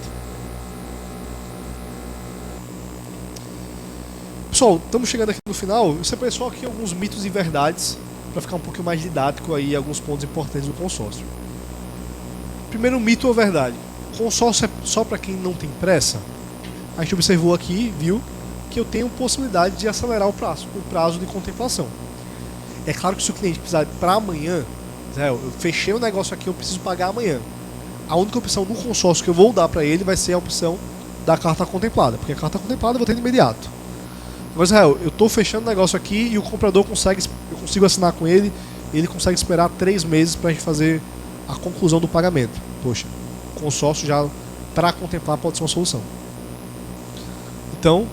Pessoal, estamos chegando aqui no final. Eu separei só aqui alguns mitos e verdades para ficar um pouquinho mais didático aí, alguns pontos importantes do consórcio. Primeiro mito ou verdade: consórcio é só para quem não tem pressa? A gente observou aqui, viu, que eu tenho possibilidade de acelerar o prazo de contemplação. É claro que se o cliente precisar para amanhã, eu fechei o negócio aqui, eu preciso pagar amanhã. A única opção do consórcio que eu vou dar para ele vai ser a opção da carta contemplada, porque a carta contemplada eu vou ter de imediato. Mas Israel, eu estou fechando o negócio aqui e o comprador eu consigo assinar com ele, e ele consegue esperar 3 meses para a gente fazer a conclusão do pagamento. Poxa, consórcio já para contemplar pode ser uma solução. Então,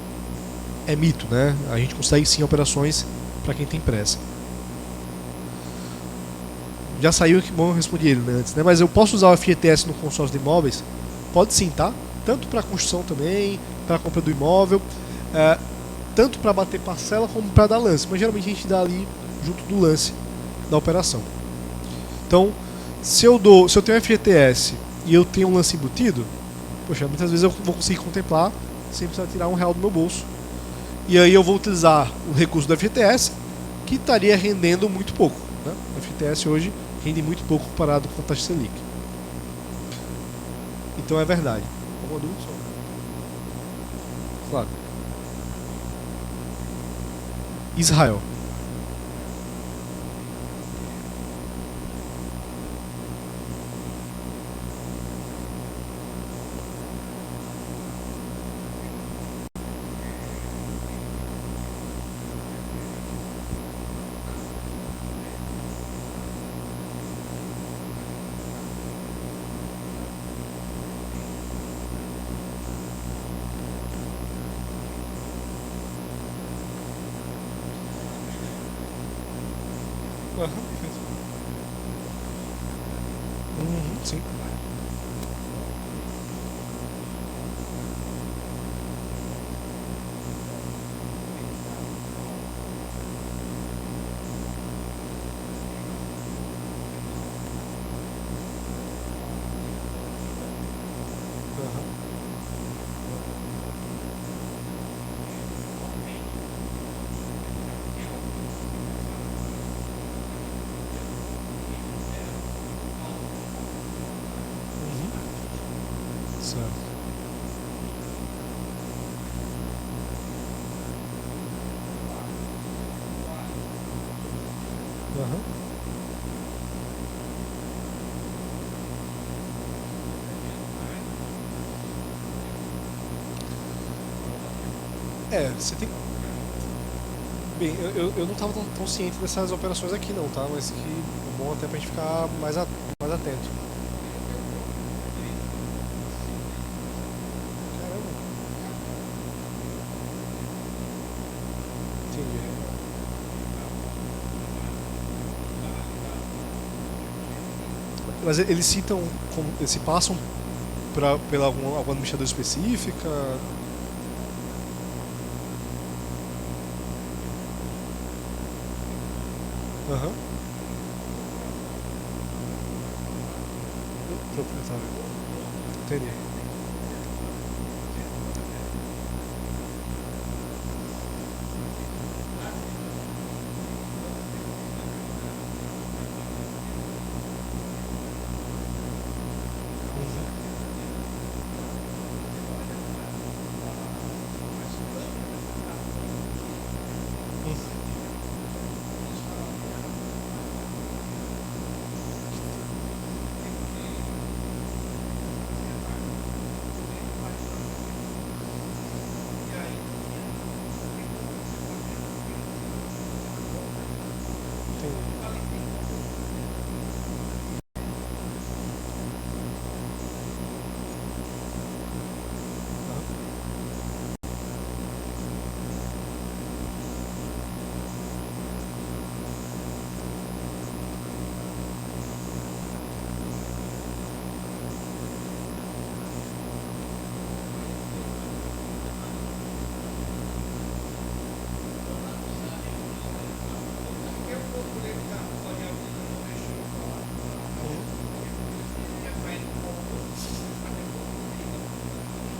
é mito, né? A gente consegue sim operações para quem tem pressa. Já saiu que bom, eu respondi ele, né, antes, né? Mas eu posso usar o FGTS no consórcio de imóveis? Pode sim, tá? tanto para construção também, para a compra do imóvel, tanto para bater parcela como para dar lance, mas geralmente a gente dá ali junto do lance da operação. Então, se eu tenho FGTS e eu tenho um lance embutido, poxa, muitas vezes eu vou conseguir contemplar sem precisar tirar R$1 do meu bolso. E aí eu vou utilizar o recurso do FGTS, que estaria rendendo muito pouco, né? O FGTS hoje rende muito pouco comparado com a taxa Selic. Então é verdade. Alguma dúvida só? Claro. Israel. Sim. Certo. Você tem. Bem, eu não estava tão ciente dessas operações aqui não, tá? Mas que é bom até pra gente ficar mais atento. Caramba. Entendi. Mas eles citam, eles se passam pela alguma administradora específica? Aham. Proprietário. Entendi.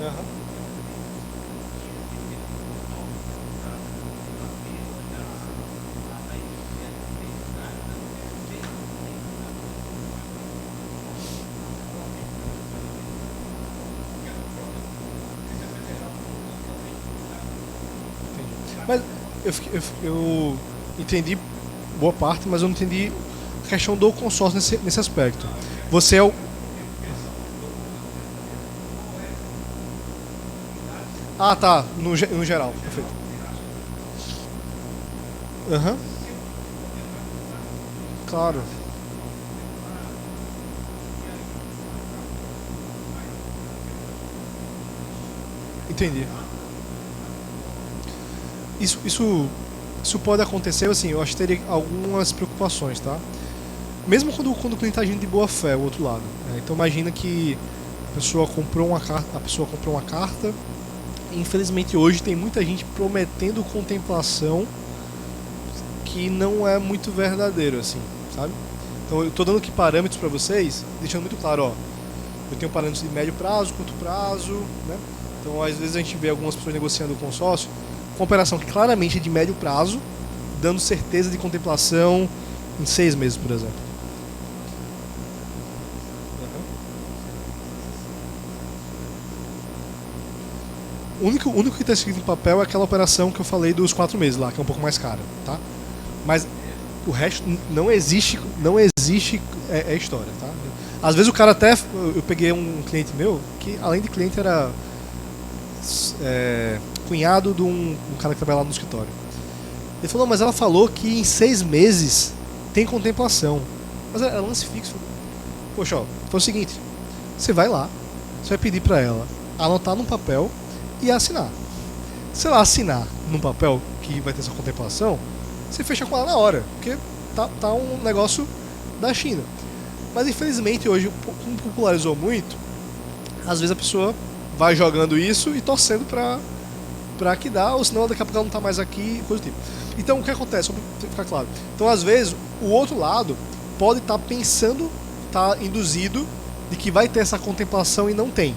Aham. Mas eu entendi boa parte, mas eu não entendi a questão do consórcio nesse aspecto. Você é o... Ah, tá, no geral, perfeito. Aham. Claro. Entendi. Isso pode acontecer, assim, eu acho que teria algumas preocupações, tá? Mesmo quando o cliente está agindo de boa fé, o outro lado. Né? Então imagina que A pessoa comprou uma carta. Infelizmente hoje tem muita gente prometendo contemplação que não é muito verdadeiro, assim, sabe? Então eu tô dando aqui parâmetros para vocês, deixando muito claro, ó. Eu tenho parâmetros de médio prazo, curto prazo, né? Então às vezes a gente vê algumas pessoas negociando com sócio com operação que claramente é de médio prazo, dando certeza de contemplação em 6 meses, por exemplo. O único que está escrito em papel é aquela operação que eu falei dos 4 meses lá, que é um pouco mais cara, tá? Mas o resto não existe história, tá? Às vezes o cara até... Eu peguei um cliente meu, que além de cliente era cunhado de um cara que trabalha lá no escritório. Ele falou, mas ela falou que em 6 meses tem contemplação. Mas é lance fixo. Poxa, ó, foi o seguinte, você vai lá, você vai pedir pra ela anotar num papel e assinar. Se ela assinar num papel que vai ter essa contemplação, você fecha com ela na hora, porque tá um negócio da China. Mas infelizmente hoje, como popularizou muito, às vezes a pessoa vai jogando isso e torcendo pra que dá, ou senão daqui a pouco ela não tá mais aqui, coisa do tipo. Então o que acontece, só pra ficar claro, então às vezes o outro lado pode estar pensando, tá induzido de que vai ter essa contemplação e não tem.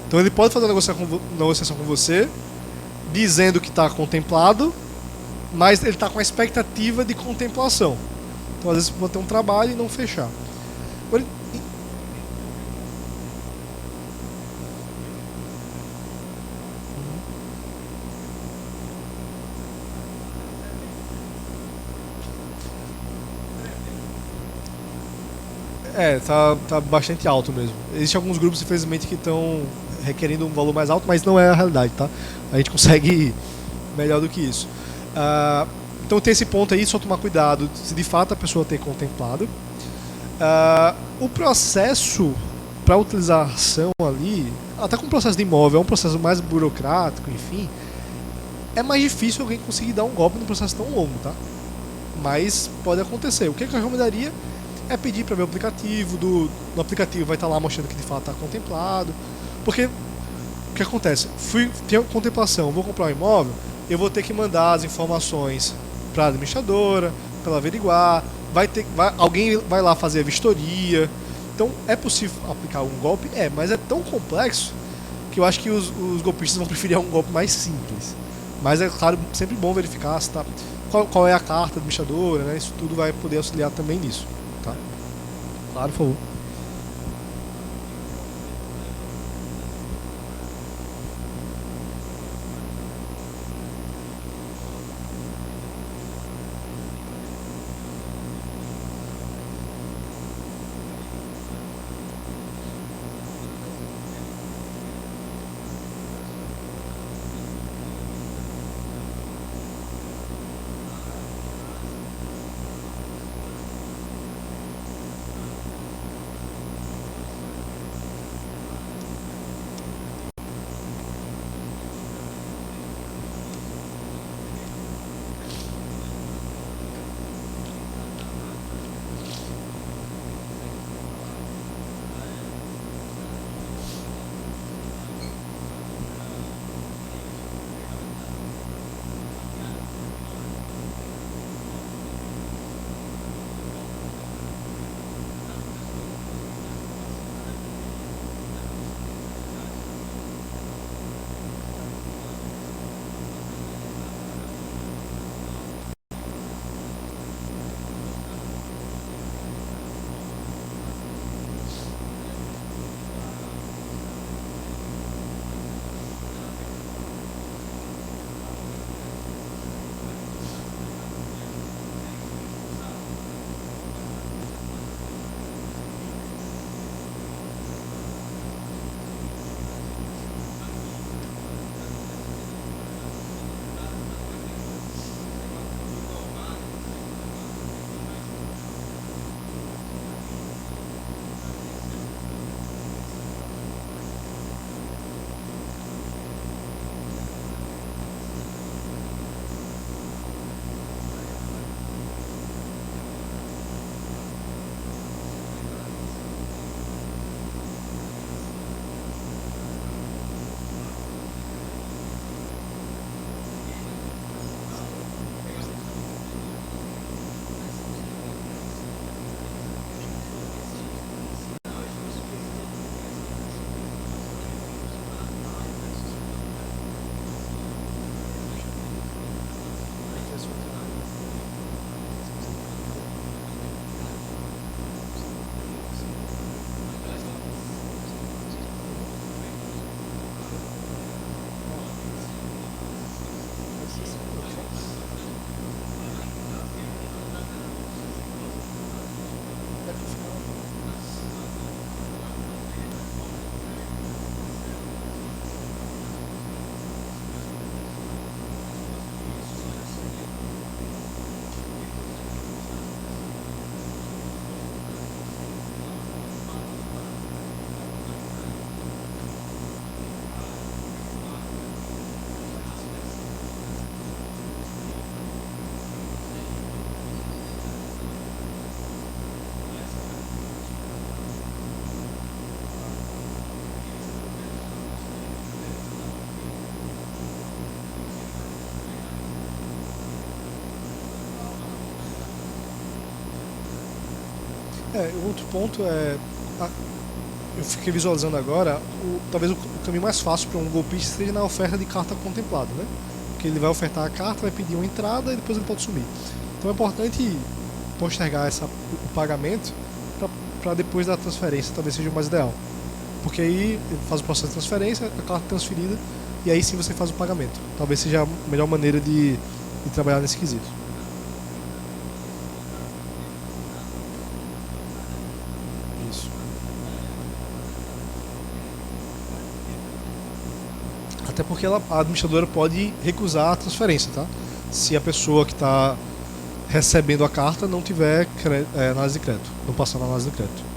Então ele pode fazer uma negociação com você, dizendo que está contemplado, mas ele está com a expectativa de contemplação. Então às vezes você pode ter um trabalho e não fechar. Tá bastante alto mesmo. Existem alguns grupos, infelizmente, que estão requerendo um valor mais alto, mas não é a realidade, tá? A gente consegue ir melhor do que isso. Então tem esse ponto aí, só tomar cuidado se de fato a pessoa tem contemplado. O processo para utilização ali, até com o processo de imóvel, é um processo mais burocrático, enfim, é mais difícil alguém conseguir dar um golpe num processo tão longo, tá? Mas pode acontecer. O que eu recomendaria é pedir para ver o aplicativo, no aplicativo vai estar lá mostrando que de fato está contemplado, porque o que acontece? Tenho contemplação, vou comprar um imóvel, eu vou ter que mandar as informações para a administradora, para ela averiguar, alguém vai lá fazer a vistoria. Então é possível aplicar um golpe? Mas é tão complexo que eu acho que os golpistas vão preferir um golpe mais simples. Mas é claro, sempre bom verificar se tá, qual é a carta administradora, né? Isso tudo vai poder auxiliar também nisso, tá? Claro, por favor. Outro ponto eu fiquei visualizando agora, talvez o caminho mais fácil para um golpista seja na oferta de carta contemplada, né? Porque ele vai ofertar a carta, vai pedir uma entrada e depois ele pode sumir. Então é importante postergar o pagamento para depois da transferência, talvez seja o mais ideal. Porque aí ele faz o processo de transferência, a carta é transferida, e aí sim você faz o pagamento. Talvez seja a melhor maneira de trabalhar nesse quesito. Isso. Até porque a administradora pode recusar a transferência, tá? Se a pessoa que está recebendo a carta não tiver análise de crédito, não passar na análise de crédito.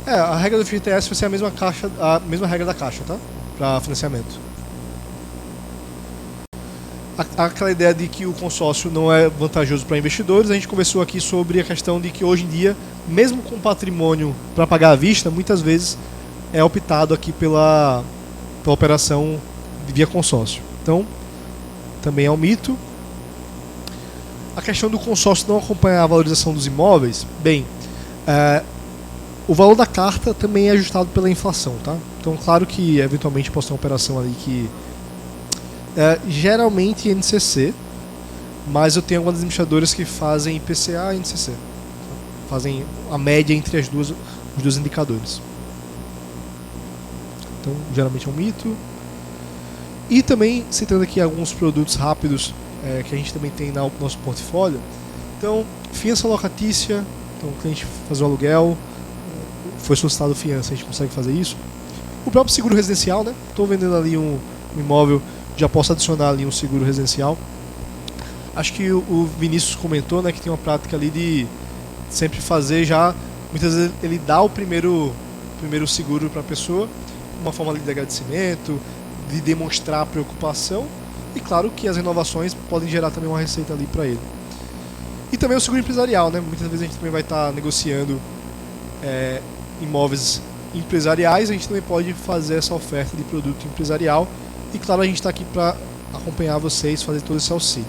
A regra do FGTS vai ser a mesma regra da Caixa, tá? Para financiamento. Aquela ideia de que o consórcio não é vantajoso para investidores, a gente conversou aqui sobre a questão de que hoje em dia, mesmo com patrimônio para pagar à vista, muitas vezes é optado aqui pela operação via consórcio. Então, também é um mito. A questão do consórcio não acompanhar a valorização dos imóveis, bem, o valor da carta também é ajustado pela inflação, tá? Então, claro que eventualmente possa ter uma operação ali que geralmente NCC, mas eu tenho algumas administradoras que fazem IPCA e NCC, tá? Fazem a média entre os dois indicadores. Então, geralmente é um mito. E também, citando aqui alguns produtos rápidos que a gente também tem no nosso portfólio. Então, fiança locatícia, então o cliente faz o aluguel, foi solicitado fiança, a gente consegue fazer isso. O próprio seguro residencial, né? Estou vendendo ali um imóvel, já posso adicionar ali um seguro residencial. Acho que o Vinícius comentou, né, que tem uma prática ali de sempre fazer já, muitas vezes ele dá o primeiro seguro para a pessoa, uma forma ali de agradecimento, de demonstrar preocupação, e claro que as renovações podem gerar também uma receita ali para ele. E também o seguro empresarial, né? Muitas vezes a gente também vai estar negociando imóveis empresariais, a gente também pode fazer essa oferta de produto empresarial, e claro, a gente está aqui para acompanhar vocês, fazer todo esse auxílio.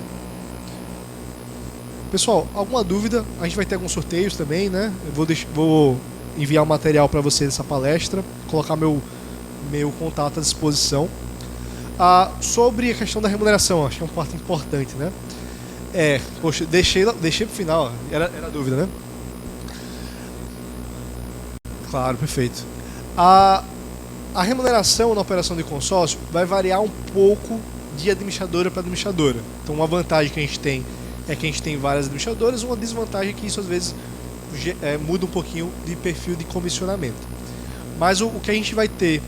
Pessoal, alguma dúvida? A gente vai ter alguns sorteios também, né? Eu vou enviar o material para vocês dessa palestra, colocar meu contato à disposição. Sobre a questão da remuneração, acho que é uma parte importante, né? Poxa, deixei pro final, era a dúvida, né? Claro, perfeito. A remuneração na operação de consórcio vai variar um pouco de administradora para administradora. Então, uma vantagem que a gente tem é que a gente tem várias administradoras, uma desvantagem é que isso às vezes muda um pouquinho de perfil de comissionamento. Mas o que a gente vai ter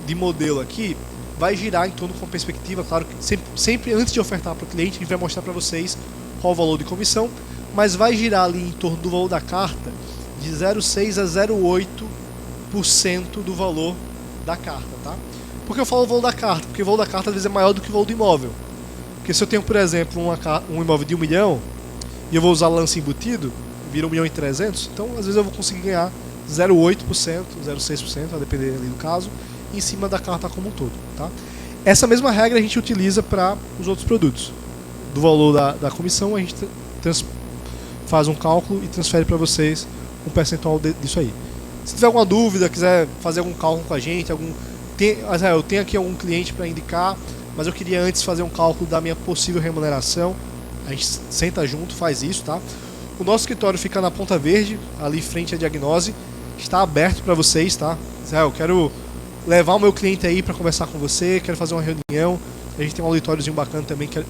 de modelo aqui vai girar em torno com perspectiva, claro que sempre antes de ofertar para o cliente, a gente vai mostrar para vocês qual o valor de comissão, mas vai girar ali em torno do valor da carta de 0,6 a 0,8% do valor da carta, tá? Por que eu falo o valor da carta? Porque o valor da carta às vezes é maior do que o valor do imóvel. Porque se eu tenho, por exemplo, um imóvel de 1 milhão e eu vou usar lance embutido, vira 1.300.000, então às vezes eu vou conseguir ganhar 0,8%, 0,6%, a depender ali do caso, em cima da carta como um todo, tá? Essa mesma regra a gente utiliza para os outros produtos. Do valor da comissão, a gente faz um cálculo e transfere para vocês um percentual disso aí. Se tiver alguma dúvida, quiser fazer algum cálculo com a gente, eu tenho aqui algum cliente para indicar, mas eu queria antes fazer um cálculo da minha possível remuneração, a gente senta junto, faz isso, tá? O nosso escritório fica na Ponta Verde, ali frente à Diagnose, está aberto para vocês, tá? Eu quero levar o meu cliente aí para conversar com você, quero fazer uma reunião, a gente tem um auditóriozinho bacana também que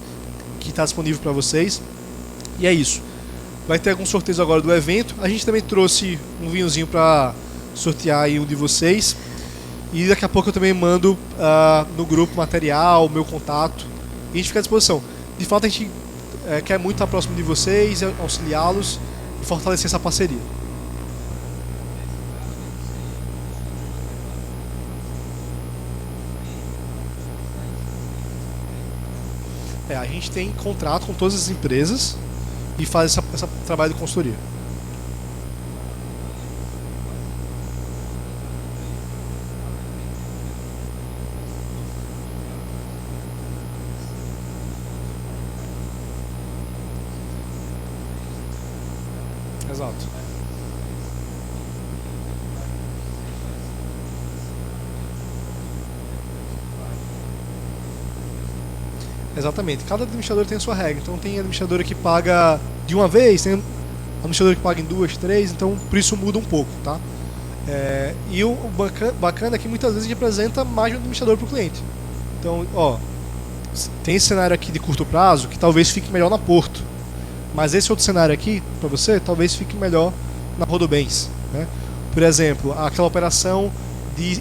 está disponível para vocês, e é isso. Vai ter alguns sorteios agora do evento, a gente também trouxe um vinhozinho para sortear aí um de vocês, e daqui a pouco eu também mando no grupo material, meu contato, e a gente fica à disposição. De fato a gente quer muito estar próximo de vocês, auxiliá-los e fortalecer essa parceria. A gente tem contrato com todas as empresas e faz esse trabalho de consultoria. Exato. Exatamente. Cada administrador tem a sua regra. Então tem administradora que paga de uma vez, tem administrador que paga em 2, 3, então por isso muda um pouco, tá? E o bacana é que muitas vezes a gente apresenta mais de um administrador para o cliente. Então, ó, tem esse cenário aqui de curto prazo que talvez fique melhor na Porto, mas esse outro cenário aqui, para você, talvez fique melhor na Rodobens, né? Por exemplo, aquela operação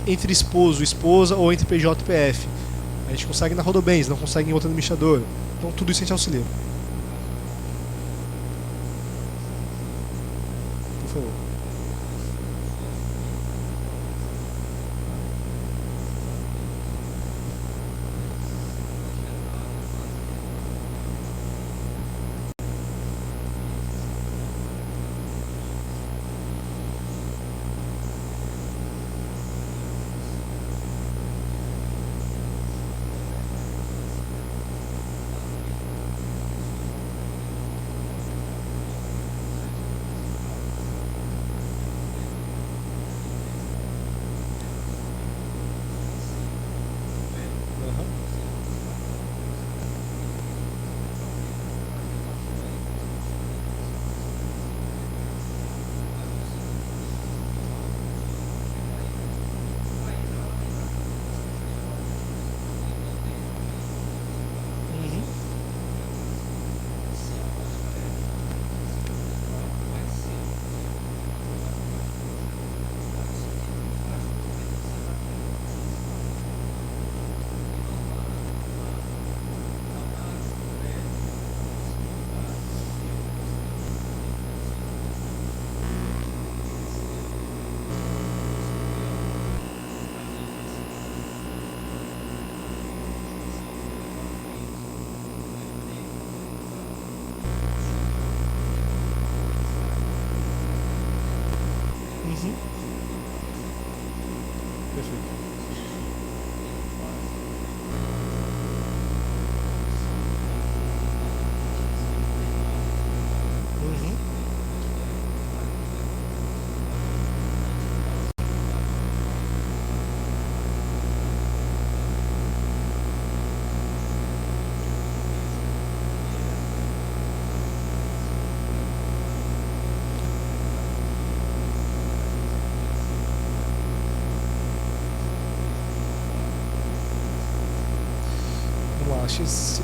entre esposo, esposa ou entre PJ e PF. A gente consegue na Rodobens, não consegue em outro administrador. Então tudo isso a gente auxilia. Por favor.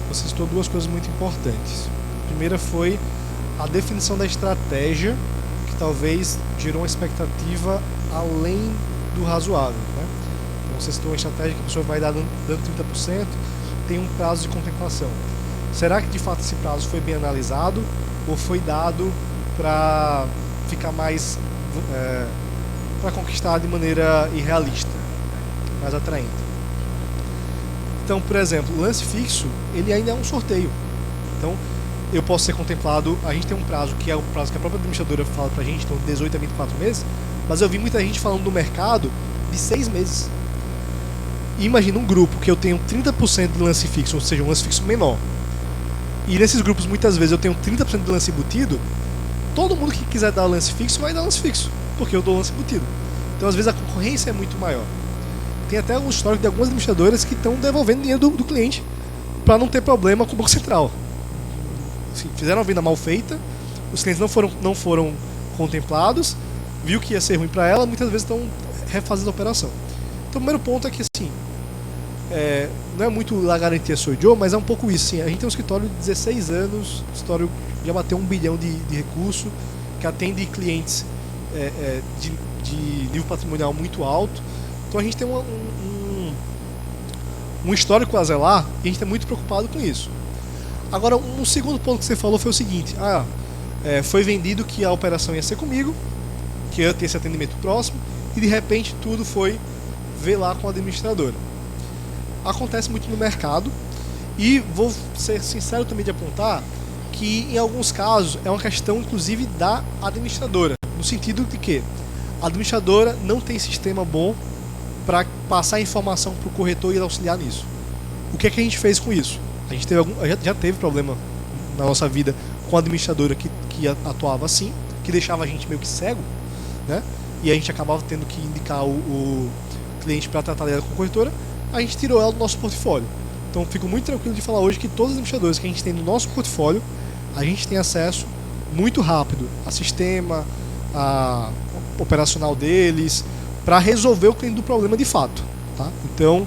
Você citou duas coisas muito importantes. A primeira foi a definição da estratégia, que talvez gerou uma expectativa além do razoável, né? Então, você citou uma estratégia que a pessoa vai dando 30%, tem um prazo de contemplação. Será que de fato esse prazo foi bem analisado ou foi dado para ficar mais para conquistar de maneira irrealista, mais atraente? Então, por exemplo, o lance fixo, ele ainda é um sorteio. Então, eu posso ser contemplado, a gente tem um prazo que é o prazo que a própria administradora fala pra gente, então 18 a 24 meses, mas eu vi muita gente falando do mercado de 6 meses. E imagina um grupo que eu tenho 30% de lance fixo, ou seja, um lance fixo menor. E nesses grupos, muitas vezes, eu tenho 30% de lance embutido, todo mundo que quiser dar lance fixo vai dar lance fixo, porque eu dou lance embutido. Então, às vezes, a concorrência é muito maior. Tem até um histórico de algumas administradoras que estão devolvendo dinheiro do cliente para não ter problema com o Banco Central. Assim, fizeram uma venda mal feita, os clientes não foram contemplados, viu que ia ser ruim para ela, muitas vezes estão refazendo a operação. Então o primeiro ponto é que assim, não é muito la garantia sou eu, mas é um pouco isso. Sim. A gente tem um escritório de 16 anos, o escritório já bateu 1 bilhão de recurso, que atende clientes de nível patrimonial muito alto. Então a gente tem um histórico a zelar e a gente é muito preocupado com isso. Agora, um segundo ponto que você falou foi o seguinte: foi vendido que a operação ia ser comigo, que ia ter esse atendimento próximo, e de repente tudo foi ver lá com a administradora. Acontece muito no mercado, e vou ser sincero também de apontar que em alguns casos é uma questão inclusive da administradora, no sentido de que a administradora não tem sistema bom para passar informação para o corretor e auxiliar nisso. O que é que a gente fez com isso? A gente já teve problema na nossa vida com a administradora que atuava assim, que deixava a gente meio que cego, né? E a gente acabava tendo que indicar o cliente para tratar ela com a corretora, a gente tirou ela do nosso portfólio. Então fico muito tranquilo de falar hoje que todos os administradores que a gente tem no nosso portfólio, a gente tem acesso muito rápido a sistema, a operacional deles, para resolver o cliente do problema de fato, tá? Então,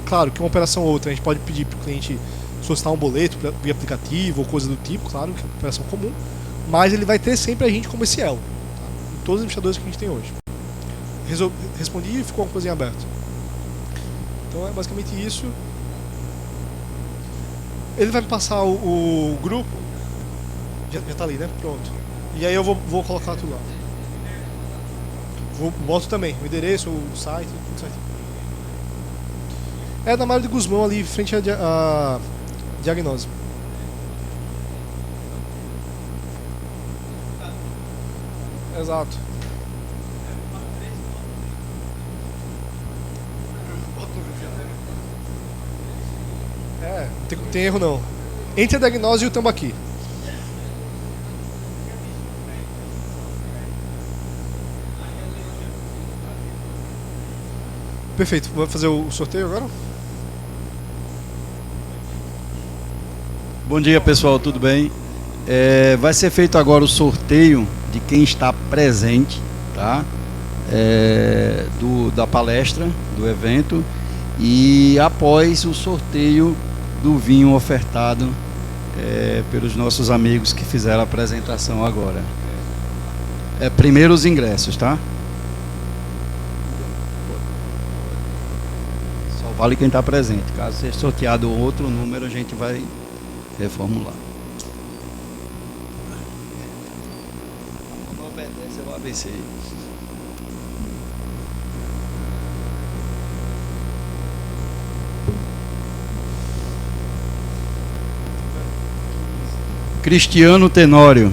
claro que uma operação ou outra a gente pode pedir para o cliente solicitar um boleto via aplicativo ou coisa do tipo, claro, que é uma operação comum, mas ele vai ter sempre a gente como esse elo, tá? Em todos os administradores que a gente tem hoje. Respondi e ficou uma coisinha aberta. Então é basicamente isso. Ele vai me passar o grupo. Já tá ali, né? Pronto. E aí eu vou colocar tudo lá. Boto também o endereço, o site, tudo certinho. É na Mário de Guzmão ali, frente à diagnose. Exato. Não tem erro não. Entre a diagnose e o tambaqui. Perfeito. Vamos fazer o sorteio agora? Bom dia, pessoal, tudo bem? Vai ser feito agora o sorteio de quem está presente, tá? Da palestra, do evento, e após o sorteio do vinho ofertado pelos nossos amigos que fizeram a apresentação agora. Primeiro os ingressos, tá? Só vale quem está presente. Caso seja sorteado outro número, a gente vai reformular. Não obedece ao ABC. Cristiano Tenório.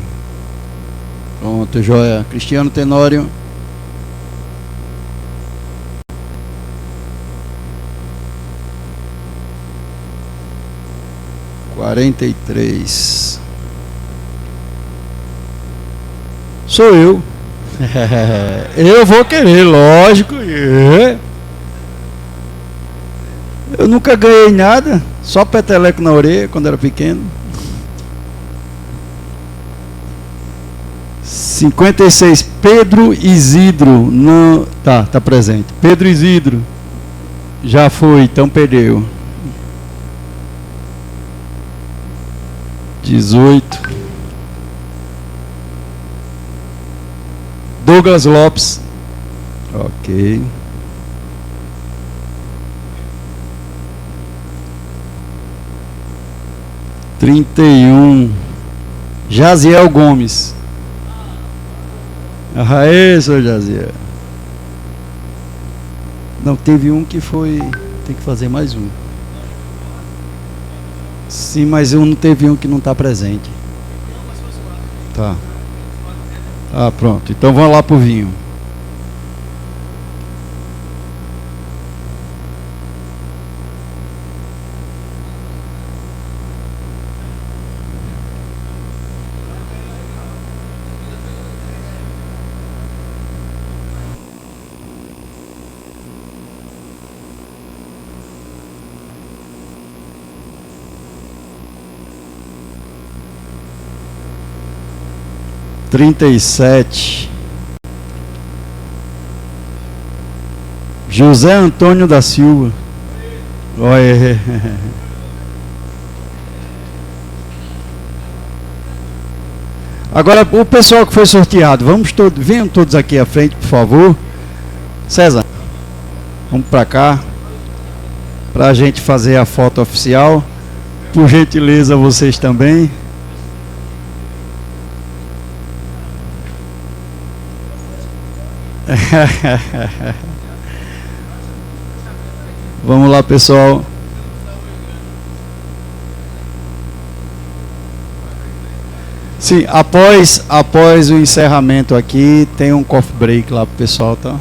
Pronto, joia. Cristiano Tenório. (43) Sou eu. Eu vou querer, lógico. Eu nunca ganhei nada, só peteleco na orelha quando era pequeno. 56, Pedro Isidro. Não, tá presente. Pedro Isidro. Já foi, então perdeu. 18. Douglas Lopes. Ok. 31. Jaziel Gomes. Aê, senhor Jaziel. Não, teve um que foi... Tem que fazer mais um. Sim, mas não teve um que não está presente. Tá. Ah, pronto. Então vamos lá pro vinho. (37) José Antônio da Silva. Olha. Agora o pessoal que foi sorteado, venham todos aqui à frente, por favor. César, vamos para cá para a gente fazer a foto oficial. Por gentileza, vocês também. Vamos lá, pessoal. Sim, após o encerramento aqui, tem um coffee break lá pro pessoal, tá?